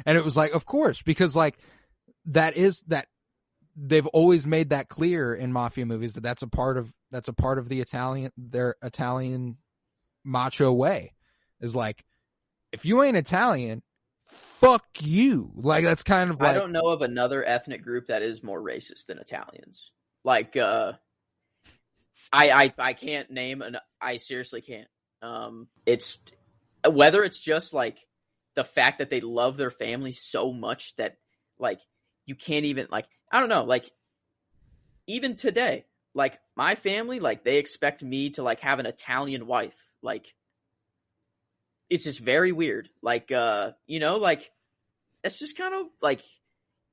And it was like, of course, because, like, that they've always made that clear in mafia movies that's a part of their Italian macho way, is like, if you ain't Italian, fuck you. Like, that's kind of like... I don't know of another ethnic group that is more racist than Italians. Like, I can't name I seriously can't. It's whether it's just like the fact that they love their family so much that, like, you can't even, like, I don't know, like, even today, like, my family, like, they expect me to, like, have an Italian wife. Like, it's just very weird. Like, you know, like, it's just kind of, like,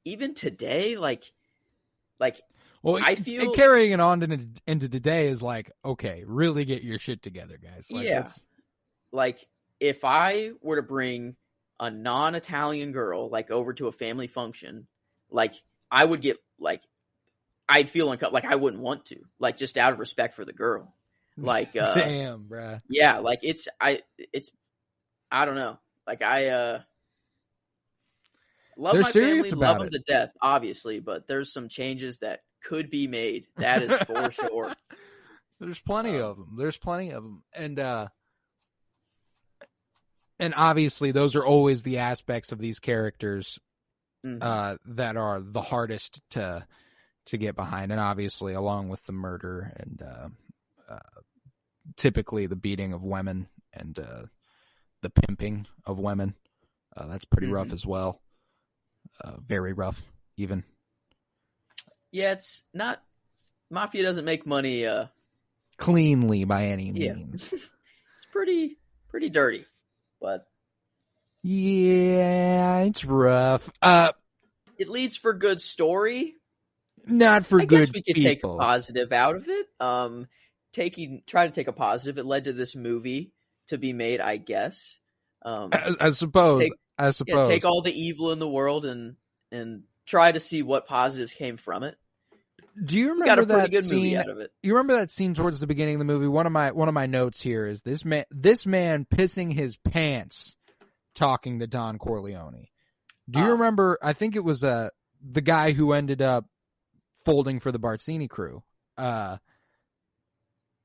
even today, like, well, I feel... And carrying it on into today is like, okay, really get your shit together, guys. Like, yeah. Like, if I were to bring a non-Italian girl, like, over to a family function, like, I would get, like, I'd feel uncomfortable. Like, I wouldn't want to. Like, just out of respect for the girl. Like, damn, bruh. Yeah, like, I don't know. Like, I love They're my serious family, about love them to death, obviously, but there's some changes that could be made. That is for sure. There's plenty of them. And obviously those are always the aspects of these characters that are the hardest to get behind. And obviously along with the murder and typically the beating of women and the pimping of women. That's pretty rough as well. Very rough, even. Yeah, it's not... Mafia doesn't make money... cleanly by any means. It's pretty dirty, but... Yeah, it's rough. It leads for good story. Not for good people. I guess we could take a positive out of it. Try to take a positive. It led to this movie to be made, I guess. I suppose. Yeah, take all the evil in the world and try to see what positives came from it. Do you He got remember a pretty that good scene? movie out of it. You remember that scene towards the beginning of the movie? One of my notes here is this man pissing his pants talking to Don Corleone. Do you remember? I think it was the guy who ended up folding for the Barzini crew.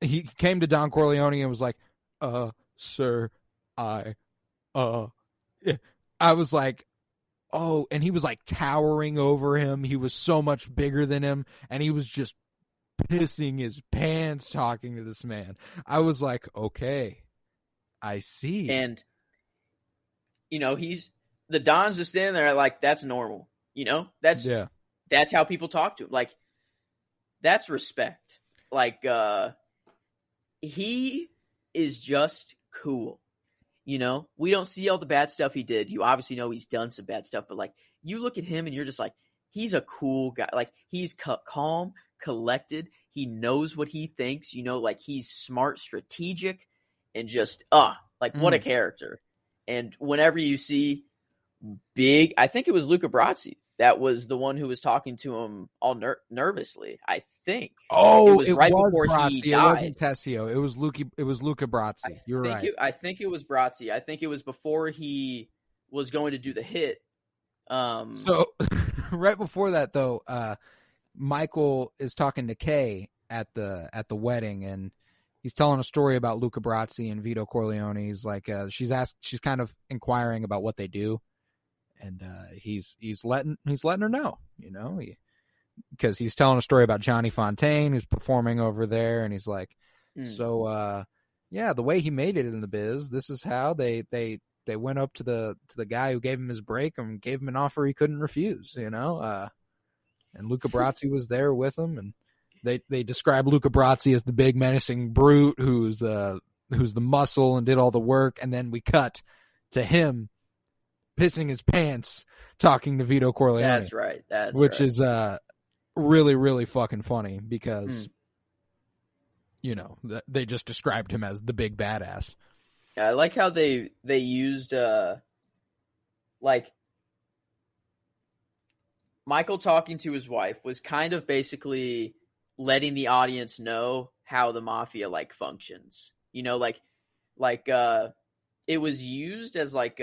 He came to Don Corleone and was like, sir, I was like, oh, and he was like towering over him. He was so much bigger than him, and he was just pissing his pants talking to this man. I was like, okay, I see. And, you know, the Don's just standing there like, that's normal. You know, that's how people talk to him. Like, that's respect. Like, he is just cool. You know, we don't see all the bad stuff he did. You obviously know he's done some bad stuff, but like, you look at him and you're just like, he's a cool guy. Like, he's calm, collected. He knows what he thinks. You know, like, he's smart, strategic, and just what a character. And whenever you see big, I think it was Luca Brasi that was the one who was talking to him all nervously. I think. Oh, it was before Brasi. he died. It wasn't Tessio. It was Luca Brasi. You're right. I think it was Brasi. I think it was before he was going to do the hit. So right before that, though, Michael is talking to Kay at the wedding, and he's telling a story about Luca Brasi and Vito Corleone. He's like, she's kind of inquiring about what they do, and he's letting her know, you know, because he's telling a story about Johnny Fontaine, who's performing over there, and he's like, so the way he made it in the biz, this is how they went up to the guy who gave him his break and gave him an offer he couldn't refuse, you know, and Luca Brasi was there with him, and they describe Luca Brasi as the big menacing brute who's the muscle and did all the work, and then we cut to him pissing his pants talking to Vito Corleone. That's right. Which is really, really fucking funny because you know, they just described him as the big badass. Yeah, I like how they used like Michael talking to his wife was kind of basically letting the audience know how the mafia like functions. You know, like it was used as like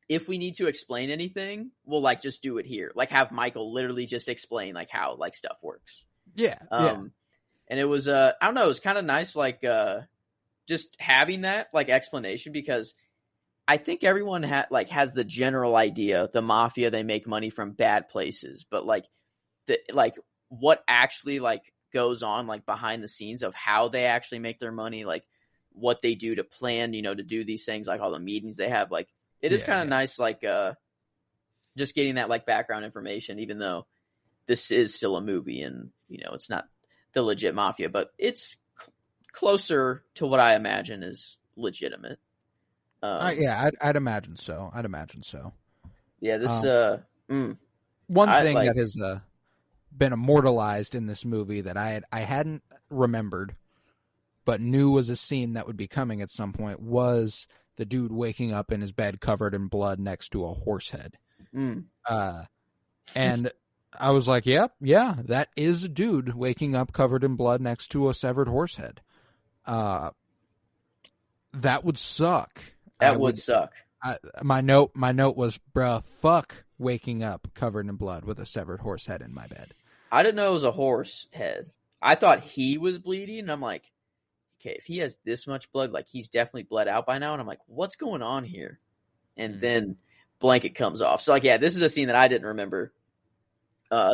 if we need to explain anything, we'll like just do it here. Like have Michael literally just explain like how like stuff works. Yeah. And it was I don't know, it was kind of nice like just having that like explanation, because I think everyone has the general idea, the mafia, they make money from bad places, but like what actually like goes on like behind the scenes of how they actually make their money, like what they do to plan, you know, to do these things, like all the meetings they have, like it is kind of nice, like just getting that like background information, even though this is still a movie and, you know, it's not the legit mafia, but it's closer to what I imagine is legitimate. I'd imagine so. Yeah, this one thing that has been immortalized in this movie that I hadn't remembered but knew was a scene that would be coming at some point was the dude waking up in his bed covered in blood next to a horse head. And I was like, yeah, that is a dude waking up covered in blood next to a severed horse head. That would suck. That would suck. My note was, bruh, fuck waking up covered in blood with a severed horse head in my bed. I didn't know it was a horse head. I thought he was bleeding, and I'm like, okay, if he has this much blood, like he's definitely bled out by now. And I'm like, what's going on here? And then blanket comes off. So like, yeah, this is a scene that I didn't remember.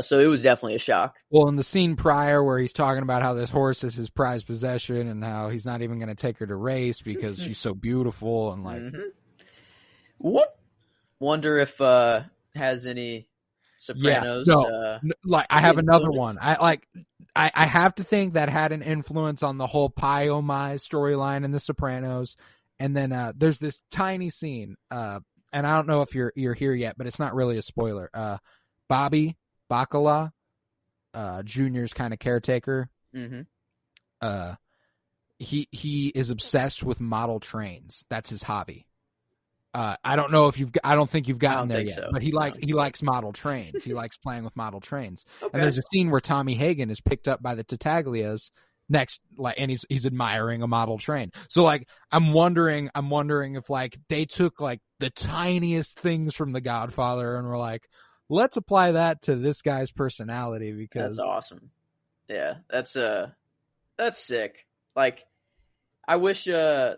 So it was definitely a shock. Well, in the scene prior where he's talking about how this horse is his prized possession and how he's not even going to take her to race because she's so beautiful and like, What? Wonder if has any Sopranos. I have another one. I have to think that had an influence on the whole Pai Oh My storyline in the Sopranos. And then there's this tiny scene, and I don't know if you're here yet, but it's not really a spoiler. Bobby Bacala, Junior's kind of caretaker. He is obsessed with model trains. That's his hobby. I don't know if I don't think you've gotten there think yet, so. but he likes model trains. He likes playing with model trains. Okay. And there's a scene where Tommy Hagen is picked up by the Tattaglias next, like, and he's admiring a model train. So like, I'm wondering if like they took like the tiniest things from The Godfather and were like, let's apply that to this guy's personality, because that's awesome. Yeah, that's sick. Like, I wish now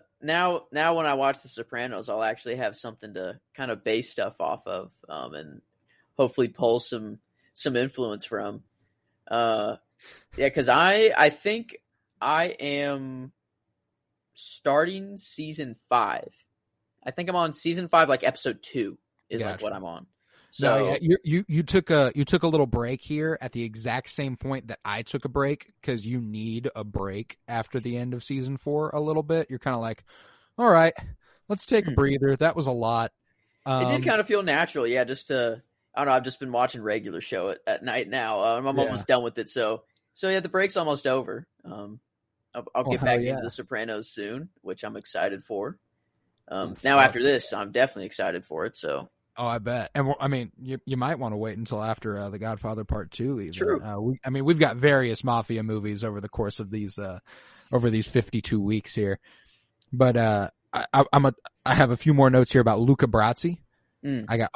when I watch The Sopranos, I'll actually have something to kind of base stuff off of, and hopefully pull some influence from. Yeah, because I think I am starting season 5. I think I'm on season 5, like episode 2 is Gotcha. like what I'm on. So no, yeah, you took a little break here at the exact same point that I took a break, because you need a break after the end of season 4 a little bit. You're kind of like, all right, let's take a breather. That was a lot. It did kind of feel natural, yeah. Just to, I don't know. I've just been watching regular show at night now. I'm almost done with it, so yeah, the break's almost over. I'll get back into The Sopranos soon, which I'm excited for. Now after this, I'm definitely excited for it. So. Oh, I bet. And I mean, you might want to wait until after The Godfather Part 2. Even. True. We've got various mafia movies over the course of these 52 weeks here. But I have a few more notes here about Luca Brasi. I got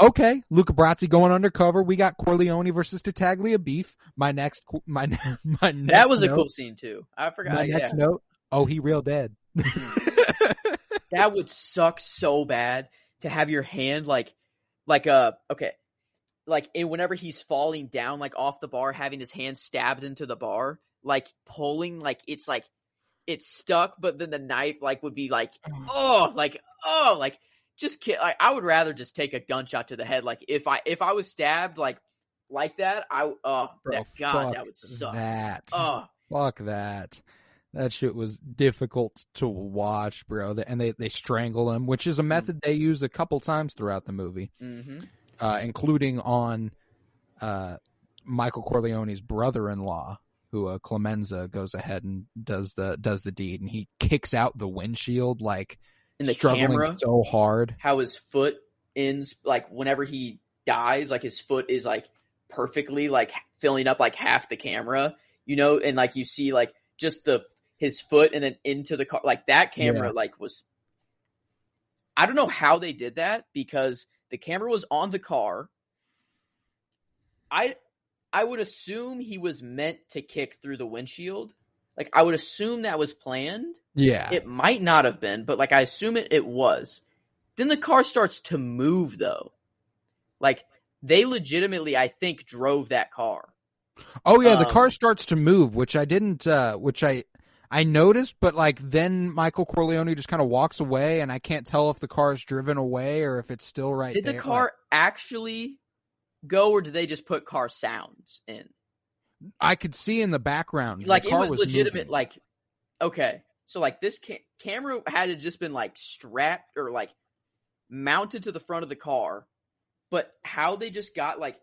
Luca Brasi going undercover. We got Corleone versus Tattaglia beef. My next that was a cool scene too. I forgot. My next note. Oh, he real dead. That would suck so bad to have your hand like whenever he's falling down like off the bar, having his hand stabbed into the bar, like pulling, like it's stuck, but then the knife like would be like just I would rather just take a gunshot to the head. Like if I was stabbed like that, that would suck. Fuck that. That shit was difficult to watch, bro. And they strangle him, which is a method they use a couple times throughout the movie, including on Michael Corleone's brother-in-law, who Clemenza goes ahead and does the deed, and he kicks out the windshield, like in the struggling camera, so hard. How his foot ends, like whenever he dies, like his foot is like perfectly like filling up like half the camera, and like you see like just his foot and then into the car, like that camera like was, I don't know how they did that, because the camera was on the car. I would assume he was meant to kick through the windshield. Like I would assume that was planned. Yeah. It might not have been, but like I assume it was. Then the car starts to move though. Like they legitimately, I think, drove that car. Oh yeah, the car starts to move, which I didn't I noticed, but like then Michael Corleone just kind of walks away, and I can't tell if the car is driven away or if it's still right there. Did the car actually go, or did they just put car sounds in? I could see in the background. Like the car it was legitimate. moving. Like, okay, so like this camera had to just been like strapped or like mounted to the front of the car, but how they just got like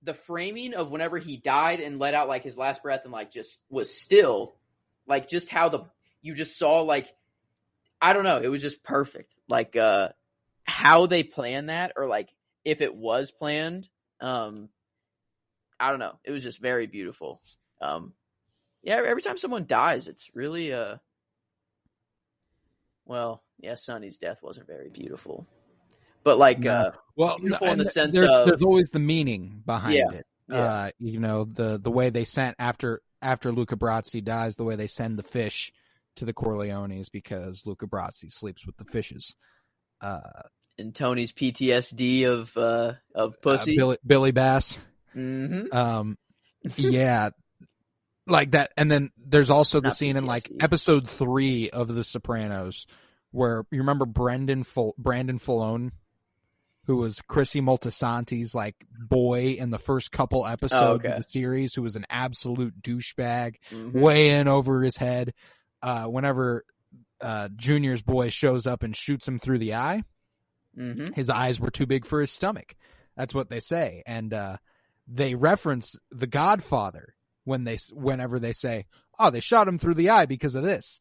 the framing of whenever he died and let out like his last breath and like just was still. Like just how you just saw, like, I don't know. It was just perfect. Like, how they planned that, or like if it was planned, I don't know. It was just very beautiful. Yeah. Every time someone dies, it's really, well, yeah, Sonny's death wasn't very beautiful, but like, beautiful in the sense there's always the meaning behind it. Yeah. The way they sent after Luca Brasi dies, the way they send the fish to the Corleones, because Luca Brasi sleeps with the fishes. And Tony's PTSD of pussy. Billy Bass. Mm-hmm. Yeah. Like that. And then there's also the scene PTSD. in like episode 3 of The Sopranos where you remember Brandon Filone, who was Chrissy Moltisanti's like boy in the first couple episodes of the series, who was an absolute douchebag, way in over his head. Whenever Junior's boy shows up and shoots him through the eye, his eyes were too big for his stomach. That's what they say. And they reference The Godfather whenever they say, oh, they shot him through the eye because of this.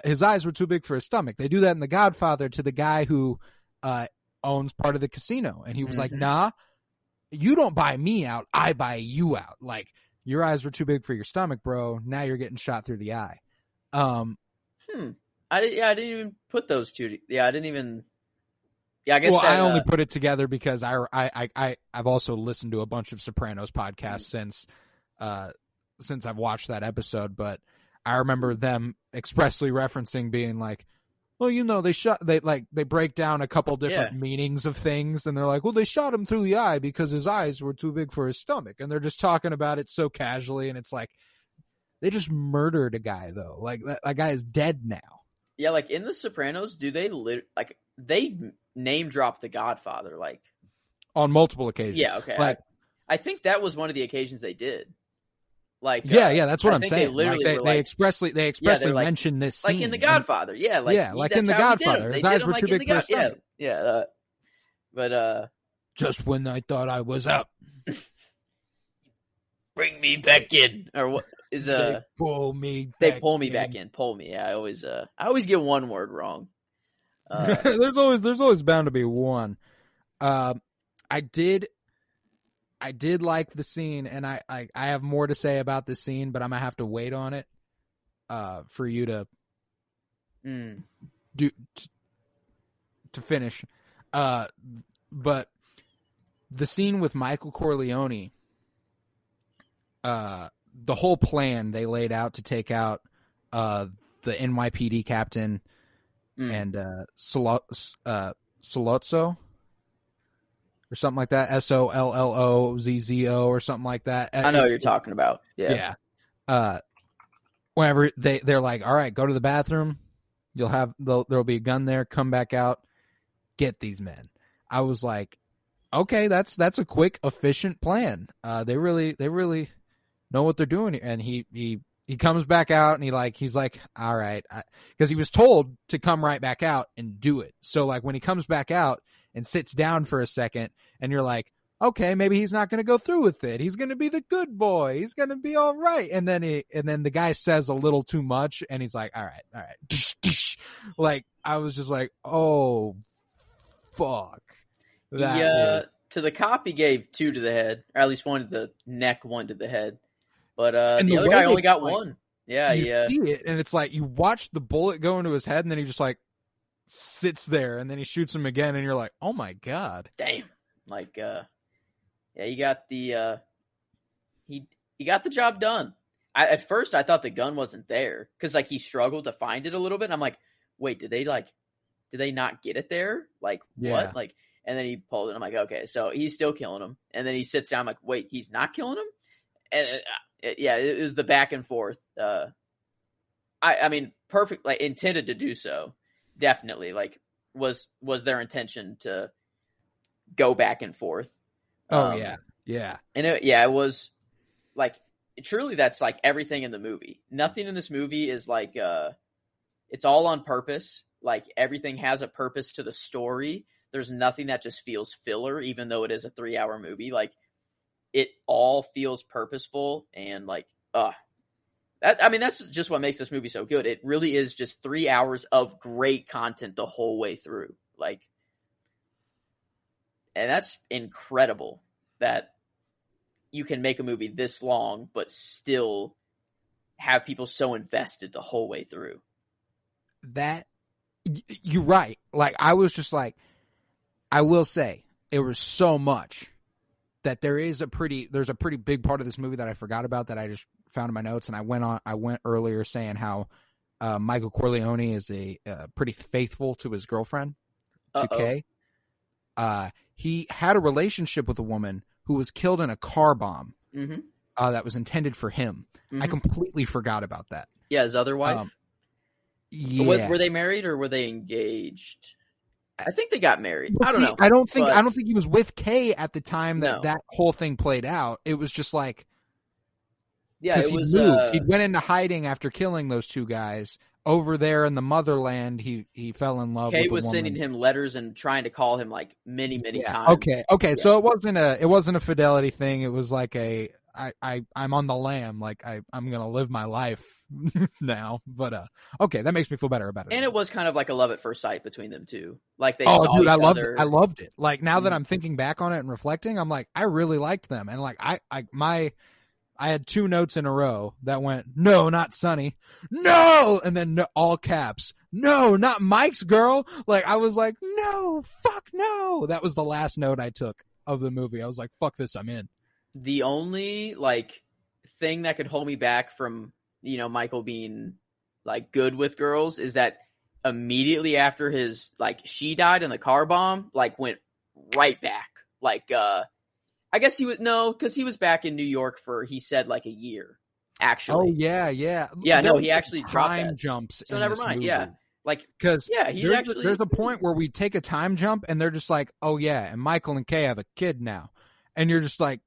His eyes were too big for his stomach. They do that in The Godfather to the guy who owns part of the casino. And he was like, Mhm. nah, you don't buy me out. I buy you out. Like, your eyes were too big for your stomach, bro. Now you're getting shot through the eye. I didn't even put those two. I didn't even. Yeah, I guess Well, that. I only put it together because I've also listened to a bunch of Sopranos podcasts since I've watched that episode, but I remember them expressly referencing being like, well, they break down a couple different meanings of things, and they're like, well, they shot him through the eye because his eyes were too big for his stomach, and they're just talking about it so casually, and it's like, they just murdered a guy though. Like that guy is dead now. Yeah, like in The Sopranos, do they they name drop the Godfather like On multiple occasions. Yeah, okay. Like, I think that was one of the occasions they did. Like that's what I I'm think saying. They literally like, they expressly mentioned this scene. like in The Godfather. Like in The Godfather. His eyes were too big for his stomach. But just when I thought I was up, bring me back in, or what is they pull me back in. Pull me. Yeah, I always get one word wrong. There's always bound to be one. I did like the scene, and I have more to say about the scene, but I'm gonna have to wait on it for you to to finish. But the scene with Michael Corleone, the whole plan they laid out to take out the NYPD captain and Solozzo or something like that, Sollozzo or something like that. I know what you're talking about. Yeah. Whenever they're like, all right, go to the bathroom. There'll be a gun there. Come back out. Get these men. I was like, okay, that's a quick, efficient plan. They really know what they're doing here. And he comes back out, and he's like, all right, because he was told to come right back out and do it. So like when he comes back out and sits down for a second, and you're like, okay, maybe he's not going to go through with it. He's going to be the good boy. He's going to be all right. And then the guy says a little too much, and he's like, all right. Like, I was just like, oh, fuck. To the cop, he gave 2 to the head, or at least 1 to the neck, 1 to the head. But the other guy only got 1. Yeah, you see it, and it's like you watch the bullet go into his head, and then he just like sits there, and then he shoots him again, and you're like, oh my god, damn! Like, he got the he got the job done. At first I thought the gun wasn't there because like he struggled to find it a little bit. And I'm like, wait, did they not get it there? Like what? Like, and then he pulled it. I'm like, okay, so he's still killing him. And then he sits down. I'm like, wait, he's not killing him? And it was the back and forth. I mean, perfect, like intended to do so. Definitely, like was their intention to go back and forth. Yeah. And it was like truly that's like everything in the movie. Nothing in this movie is like it's all on purpose. Like everything has a purpose to the story. There's nothing that just feels filler, even though it is a 3-hour movie. Like it all feels purposeful and like that's just what makes this movie so good. It really is just 3 hours of great content the whole way through. Like, and that's incredible that you can make a movie this long, but still have people so invested the whole way through. That you're right. Like I was just like, I will say it was so much that there's a pretty big part of this movie that I forgot about that I just found in my notes. And I went earlier saying how Michael Corleone is a pretty faithful to his girlfriend, to Kay. He had a relationship with a woman who was killed in a car bomb that was intended for him. Mm-hmm. I completely forgot about that. Yeah, his other wife. Yeah. Were they married or were they engaged? I think they got married. But I don't know. I don't think he was with Kay at the time that whole thing played out. It was just like, yeah, it was. He went into hiding after killing those 2 guys. Over there in the motherland, he fell in love with a woman. Kay was sending him letters and trying to call him like many times. Okay. Yeah. So it wasn't a fidelity thing. It was like I'm on the lam. Like I'm gonna live my life now, but okay, that makes me feel better about it. And it was kind of like a love at first sight between them two. Like they Oh, saw dude, each I loved other. it. I loved it. Like now that I'm thinking back on it and reflecting, I'm like, I really liked them. And like I had 2 notes in a row that went, no, not Sonny. No! And then no, all caps. No, not Mike's girl. Like, I was like, no, fuck no. That was the last note I took of the movie. I was like, fuck this, I'm in. The only, like, thing that could hold me back from, you know, Michael being, like, good with girls is that immediately after his, like, she died in the car bomb, like, went right back. Like, I guess because he was back in New York for, he said, like, a year, actually. Oh, yeah. Yeah, There no, he actually dropped time that. jumps So in never this mind, movie. yeah. Like, because yeah, there's a point where we take a time jump and they're just like, oh, yeah, and Michael and Kay have a kid now. And you're just like,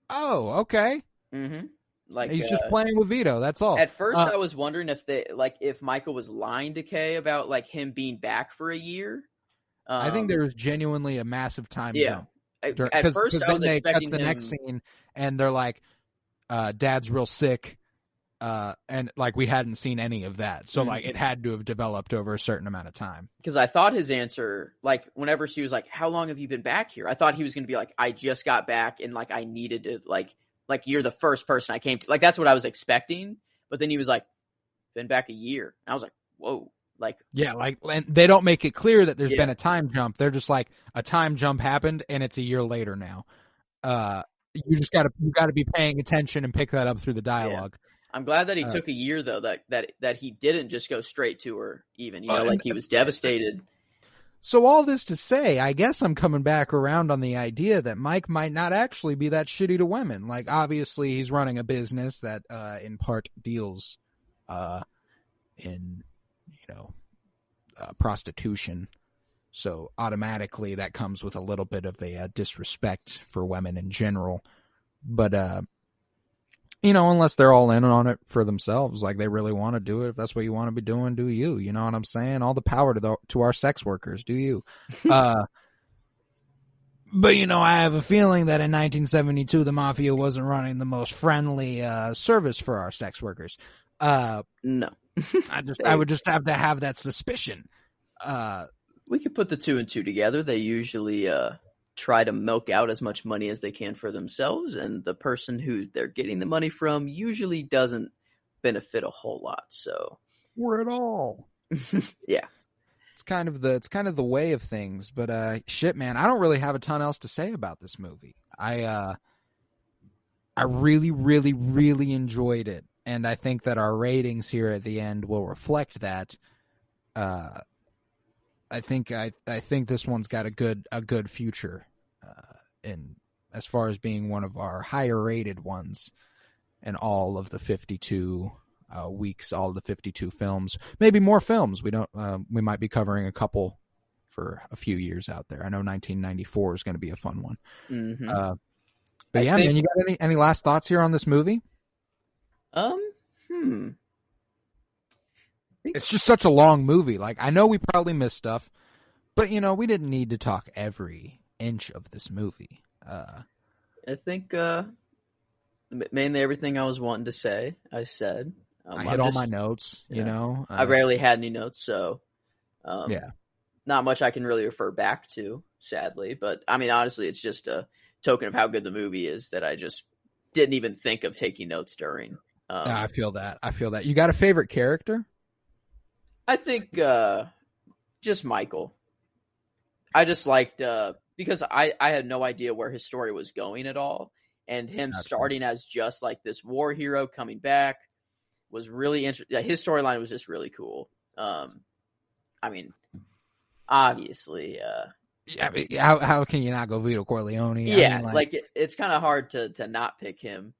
oh, okay. Mm-hmm. Like, he's just playing with Vito, that's all. At first, I was wondering if Michael was lying to Kay about, like, him being back for a year. I think there was genuinely a massive time jump. At first, I was expecting the next scene, and they're like, "Dad's real sick," and like we hadn't seen any of that, so like it had to have developed over a certain amount of time. Because I thought his answer, like whenever she was like, "How long have you been back here?" I thought he was going to be like, "I just got back, and like I needed to like you're the first person I came to." Like that's what I was expecting, but then he was like, "Been back a year," and I was like, "Whoa." Like, yeah, like, and they don't make it clear that there's been a time jump. They're just like, a time jump happened and it's a year later now. You just gotta be paying attention and pick that up through the dialogue. Yeah. I'm glad that he took a year though, that he didn't just go straight to her even, you know, like he was devastated. So all this to say, I guess I'm coming back around on the idea that Mike might not actually be that shitty to women. Like, obviously he's running a business that, in part deals, in, you know, prostitution. So automatically that comes with a little bit of a disrespect for women in general. But, you know, unless they're all in on it for themselves, like they really want to do it. If that's what you want to be doing, do you? You know what I'm saying? All the power to our sex workers. Do you? But, you know, I have a feeling that in 1972, the mafia wasn't running the most friendly service for our sex workers. No. I would just have to have that suspicion. We could put the 2 and 2 together. They usually try to milk out as much money as they can for themselves, and the person who they're getting the money from usually doesn't benefit a whole lot. So, or at all. Yeah, it's kind of the way of things. But shit, man, I don't really have a ton else to say about this movie. I really, really, really enjoyed it. And I think that our ratings here at the end will reflect that. I think this one's got a good future, in as far as being one of our higher rated ones in all of the 52 weeks, all of the 52 films, maybe more films. We might be covering a couple for a few years out there. I know 1994 is going to be a fun one. Mm-hmm. But yeah, man, you got any last thoughts here on this movie? It's just such a long movie. Like, I know we probably missed stuff, but you know, we didn't need to talk every inch of this movie. I think mainly everything I was wanting to say, I said. I hit all my notes, you know. I rarely had any notes, so yeah, not much I can really refer back to, sadly. But I mean, honestly, it's just a token of how good the movie is that I just didn't even think of taking notes during. I feel that. You got a favorite character? I think just Michael. I just liked because I had no idea where his story was going at all, and him starting as just like this war hero coming back was really interesting. His storyline was just really cool. I mean, obviously, how can you not go Vito Corleone? Yeah, I mean, like it's kind of hard to not pick him.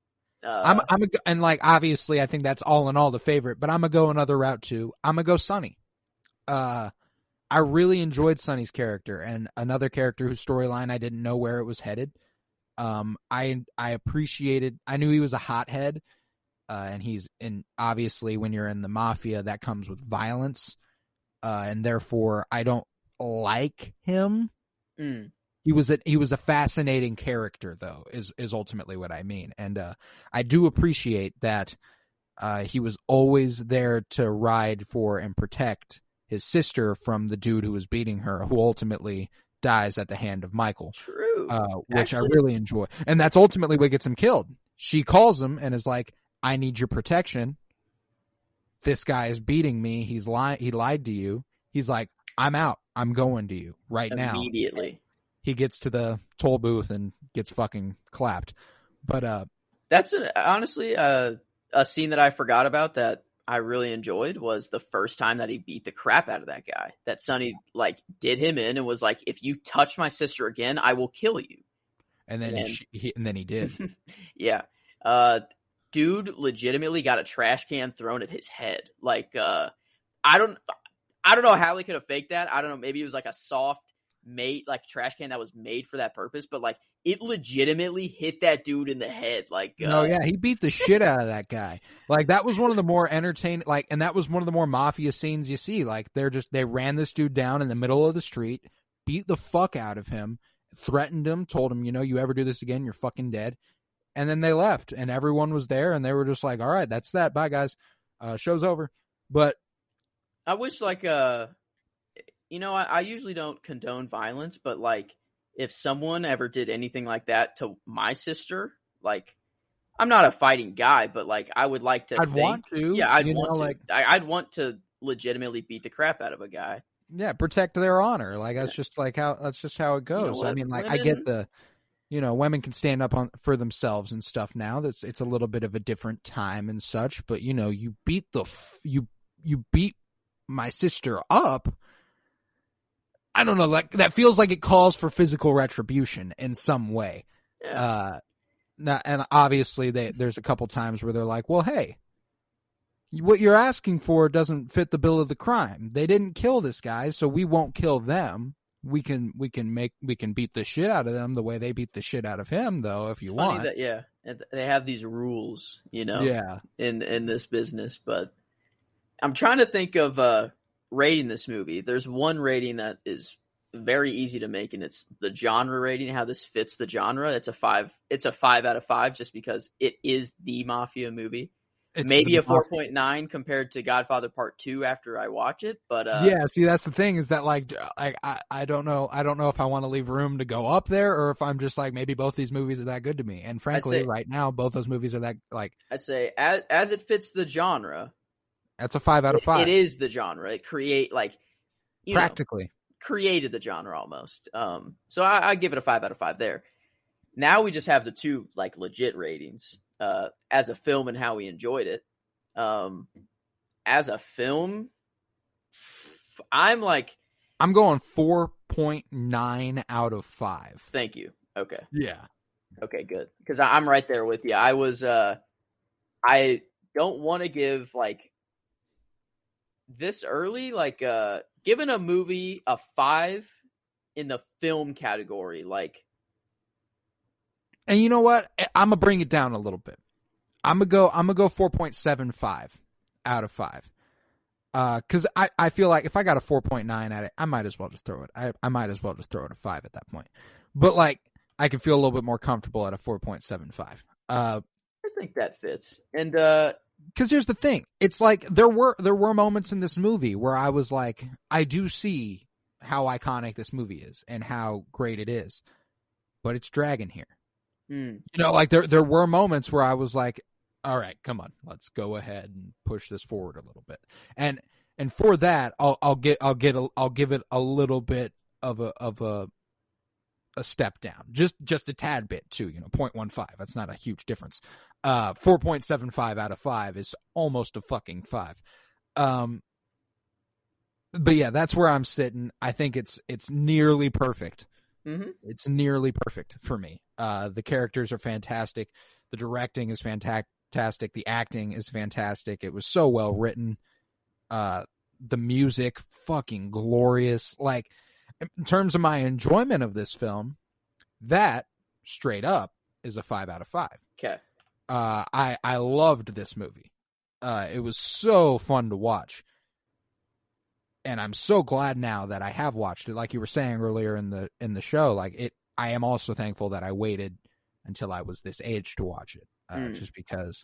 And like obviously I think that's all in all the favorite, but I'm gonna go another route too. I'm gonna go Sonny. I really enjoyed Sonny's character, and another character whose storyline I didn't know where it was headed. I appreciated. I knew he was a hothead, and obviously when you're in the mafia, that comes with violence, and therefore I don't like him. He was a fascinating character, though, is ultimately what I mean. And I do appreciate that He was always there to ride for and protect his sister from the dude who was beating her, who ultimately dies at the hand of Michael. True. Which Actually, I really enjoy. And that's ultimately what gets him killed. She calls him and is like, I need your protection. This guy is beating me. He lied to you. He's like, I'm out. I'm going to you right now. immediately. He gets to the toll booth and gets fucking clapped. But That's honestly a scene that I forgot about that I really enjoyed was the first time that he beat the crap out of that guy. That Sonny like did him in and was like, if you touch my sister again, I will kill you. and then he did. Yeah. Dude legitimately got a trash can thrown at his head. Like, I don't know how they could have faked that. I don't know. Maybe it was like a soft trash can that was made for that purpose, but like it legitimately hit that dude in the head. Like, no, yeah, he beat the shit out of that guy. Like that was one of the more entertaining, and that was one of the more mafia scenes you see. Like they ran this dude down in the middle of the street, beat the fuck out of him, threatened him, told him, you ever do this again, you're fucking dead. And then they left, and everyone was there, and they were just like, all right, that's that. Bye, guys. Show's over. But I wish like, I usually don't condone violence, but like if someone ever did anything like that to my sister, like I'm not a fighting guy, but like I would like to want to. Yeah, I'd want to legitimately beat the crap out of a guy. Yeah, protect their honor. Like that's just how it goes. I mean, like I get the women can stand up for themselves and stuff now. It's a little bit of a different time and such, but you beat you beat my sister up. I don't know, like that feels like it calls for physical retribution in some way. Yeah. And obviously there's a couple times where they're like, well, hey, what you're asking for doesn't fit the bill of the crime. They didn't kill this guy, so we won't kill them. We can beat the shit out of them the way they beat the shit out of him, though, if you want. Funny that they have these rules, Yeah. in this business. But I'm trying to think of rating this movie. There's one rating that is very easy to make, and it's the genre rating, how this fits the genre. It's a 5 out of 5 just because it is the mafia movie. Maybe a 4.9 compared to Godfather Part 2 after I watch it, but yeah, see that's the thing is that like I don't know if I want to leave room to go up there or if I'm just like maybe both these movies are that good to me. And frankly, right now both those movies are that like I'd say as it fits the genre, that's a 5 out of 5. It is the genre. It practically created the genre almost. So I give it a 5 out of 5 there. Now we just have the two like legit ratings. As a film and how we enjoyed it. As a film, I'm going 4.9 out of 5. Thank you. Okay. Yeah. Okay, good. Because I'm right there with you. I was, I don't want to give like this early, like giving a movie a 5 in the film category, like. And you know what? I'm gonna bring it down a little bit. I'm gonna go 4.75 out of 5. Because I feel like if I got a 4.9 at it, I might as well just throw it. I might as well just throw it a 5 at that point. But like I can feel a little bit more comfortable at a 4.75. I think that fits. And because here's the thing, it's like there were moments in this movie where I was like, I do see how iconic this movie is and how great it is, but it's dragging here. Like there were moments where I was like, all right, come on, let's go ahead and push this forward a little bit. And for that, I'll give it a little bit of a step down, just a tad bit too, 0.15. That's not a huge difference. 4.75 out of 5 is almost a fucking 5. But yeah, that's where I'm sitting. I think it's nearly perfect. Mm-hmm. It's nearly perfect for me. The characters are fantastic. The directing is fantastic. The acting is fantastic. It was so well written. The music, fucking glorious. Like, in terms of my enjoyment of this film, that straight up is a 5 out of 5. Okay. I loved this movie. It was so fun to watch. And I'm so glad now that I have watched it. Like you were saying earlier in the show, like I am also thankful that I waited until I was this age to watch it, just because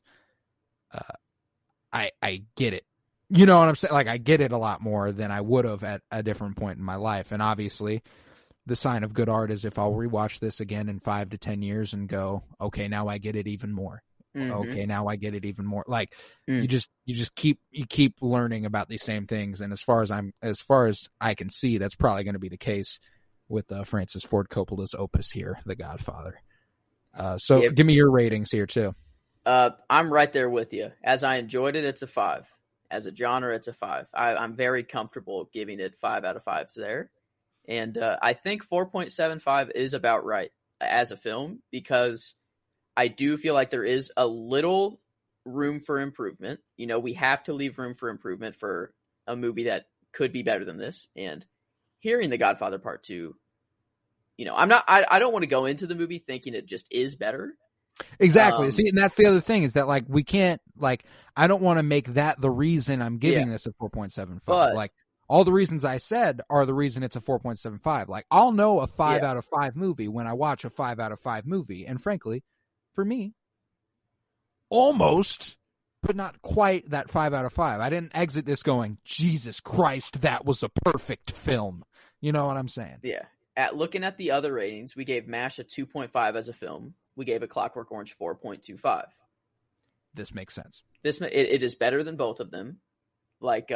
I get it. You know what I'm saying? Like, I get it a lot more than I would have at a different point in my life. And obviously, the sign of good art is if I'll rewatch this again in 5 to 10 years and go, okay, now I get it even more. Okay, now I get it even more. Like, you just keep learning about these same things. And as far as I can see, that's probably going to be the case with Francis Ford Coppola's opus here, The Godfather. So give me your ratings here too. I'm right there with you. As I enjoyed it, it's a 5. As a genre, it's a 5. I'm very comfortable giving it 5 out of 5 there. And I think 4.75 is about right as a film, because I do feel like there is a little room for improvement. You know, we have to leave room for improvement for a movie that could be better than this. And hearing The Godfather Part 2, you know, I don't want to go into the movie thinking it just is better. Exactly. See, and that's the other thing is that, like, we can't, like, I don't want to make that the reason I'm giving this a 4.75. Like, all the reasons I said are the reason it's a 4.75. Like, I'll know a 5 out of 5 movie when I watch a 5 out of 5 movie. And frankly, for me, almost, but not quite that 5 out of 5. I didn't exit this going, Jesus Christ, that was a perfect film. You know what I'm saying? Yeah. Looking at the other ratings, we gave MASH a 2.5 as a film. We gave A Clockwork Orange 4.25. This makes sense. It is better than both of them. Like,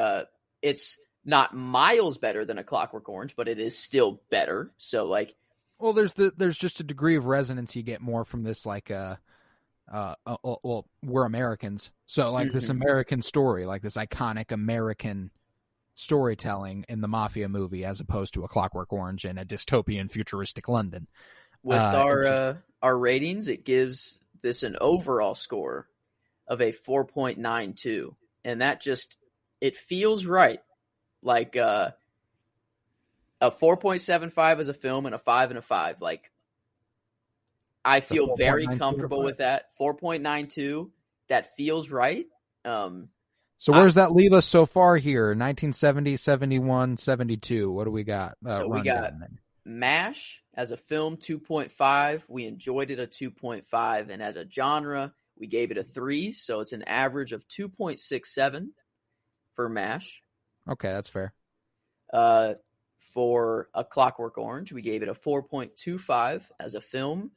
it's not miles better than A Clockwork Orange, but it is still better. So, like, well, there's just a degree of resonance you get more from this, like, well, we're Americans, so like this American story, like this iconic American storytelling in the mafia movie, as opposed to A Clockwork Orange in a dystopian futuristic London. With our ratings, it gives this an overall score of a 4.92, and that just, it feels right. Like a 4.75 as a film and a 5 and a 5. Like, I feel very comfortable with that. 4.92, that feels right. So where does that leave us so far here? 1970, 71, 72. What do we got? So we got MASH as a film, 2.5. We enjoyed it a 2.5. And as a genre, we gave it a 3. So it's an average of 2.67 for MASH. Okay, that's fair. For A Clockwork Orange, we gave it a 4.25 as a film,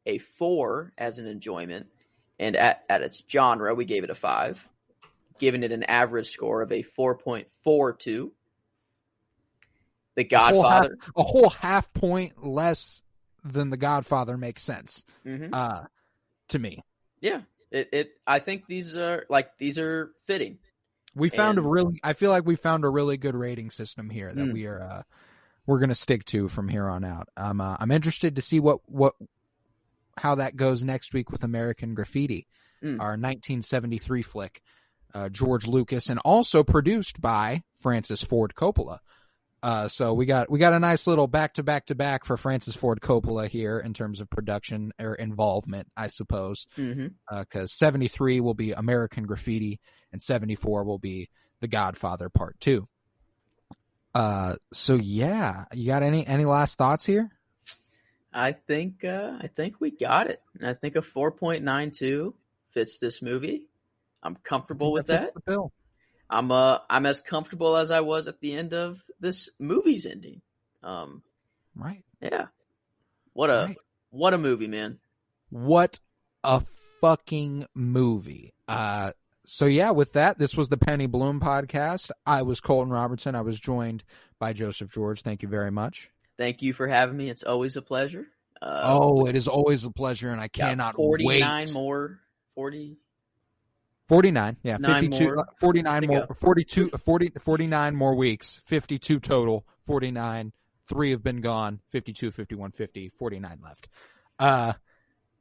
a 4 as an enjoyment, and at its genre, we gave it a 5, giving it an average score of a 4.42. The Godfather, a whole half point less than The Godfather makes sense to me. Yeah, I think these are fitting. I feel like we found a really good rating system here that we're going to stick to from here on out. I'm interested to see how that goes next week with American Graffiti, our 1973 flick, George Lucas, and also produced by Francis Ford Coppola. So we got a nice little back for Francis Ford Coppola here in terms of production or involvement, I suppose. Because 73 will be American Graffiti and 74 will be The Godfather Part 2. So yeah, you got any last thoughts here? I think we got it. And I think a 4.92 fits this movie. I'm comfortable with that. The bill. I'm as comfortable as I was at the end of this movie's ending. Right. Yeah. What a movie, man. What a fucking movie. So yeah, with that, this was the Penny Bloom podcast. I was Colton Robertson. I was joined by Joseph George. Thank you very much. Thank you for having me. It's always a pleasure. It is always a pleasure, and I cannot 49 wait. more, 40. 49, yeah, 52, more 49 more, 42, 49 more weeks, 52 total, 49, 3 have been gone, 52, 51, 50, 49 left.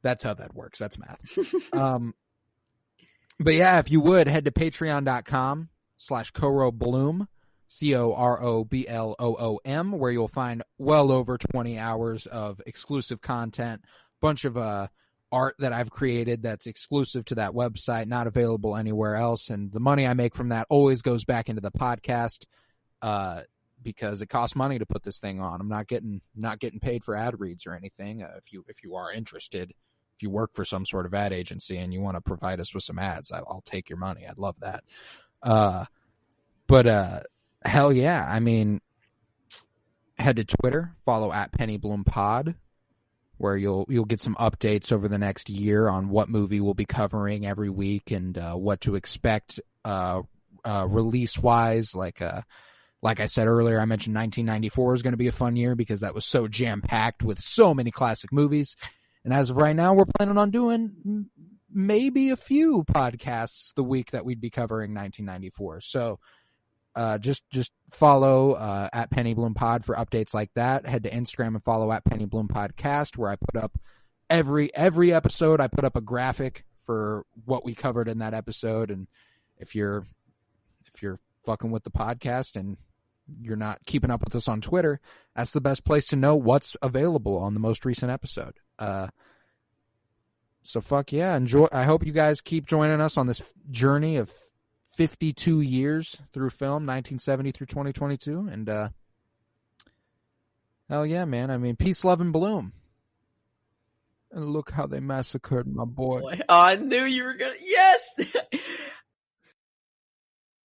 That's how that works. That's math. But yeah, if you would, head to patreon.com/CoroBloom, CoroBloom, where you'll find well over 20 hours of exclusive content, bunch of art that I've created that's exclusive to that website, not available anywhere else. And the money I make from that always goes back into the podcast, because it costs money to put this thing on. I'm not getting paid for ad reads or anything. If you are interested, if you work for some sort of ad agency and you want to provide us with some ads, I'll take your money. I'd love that. But hell yeah. I mean, head to Twitter, follow @PennyBloomPod, where you'll get some updates over the next year on what movie we'll be covering every week and what to expect release-wise. Like I said earlier, I mentioned 1994 is going to be a fun year because that was so jam-packed with so many classic movies. And as of right now, we're planning on doing maybe a few podcasts the week that we'd be covering 1994. So just follow @PennyBloomPod for updates like that. Head to Instagram and follow @PennyBloomPodcast, where I put up every episode. I put up a graphic for what we covered in that episode. And if you're fucking with the podcast and you're not keeping up with us on Twitter, that's the best place to know what's available on the most recent episode. So fuck yeah, enjoy. I hope you guys keep joining us on this journey of 52 years through film, 1970 through 2022. And hell yeah, man. I mean, peace, love, and bloom. And look how they massacred my boy. Oh, I knew you were gonna. Yes.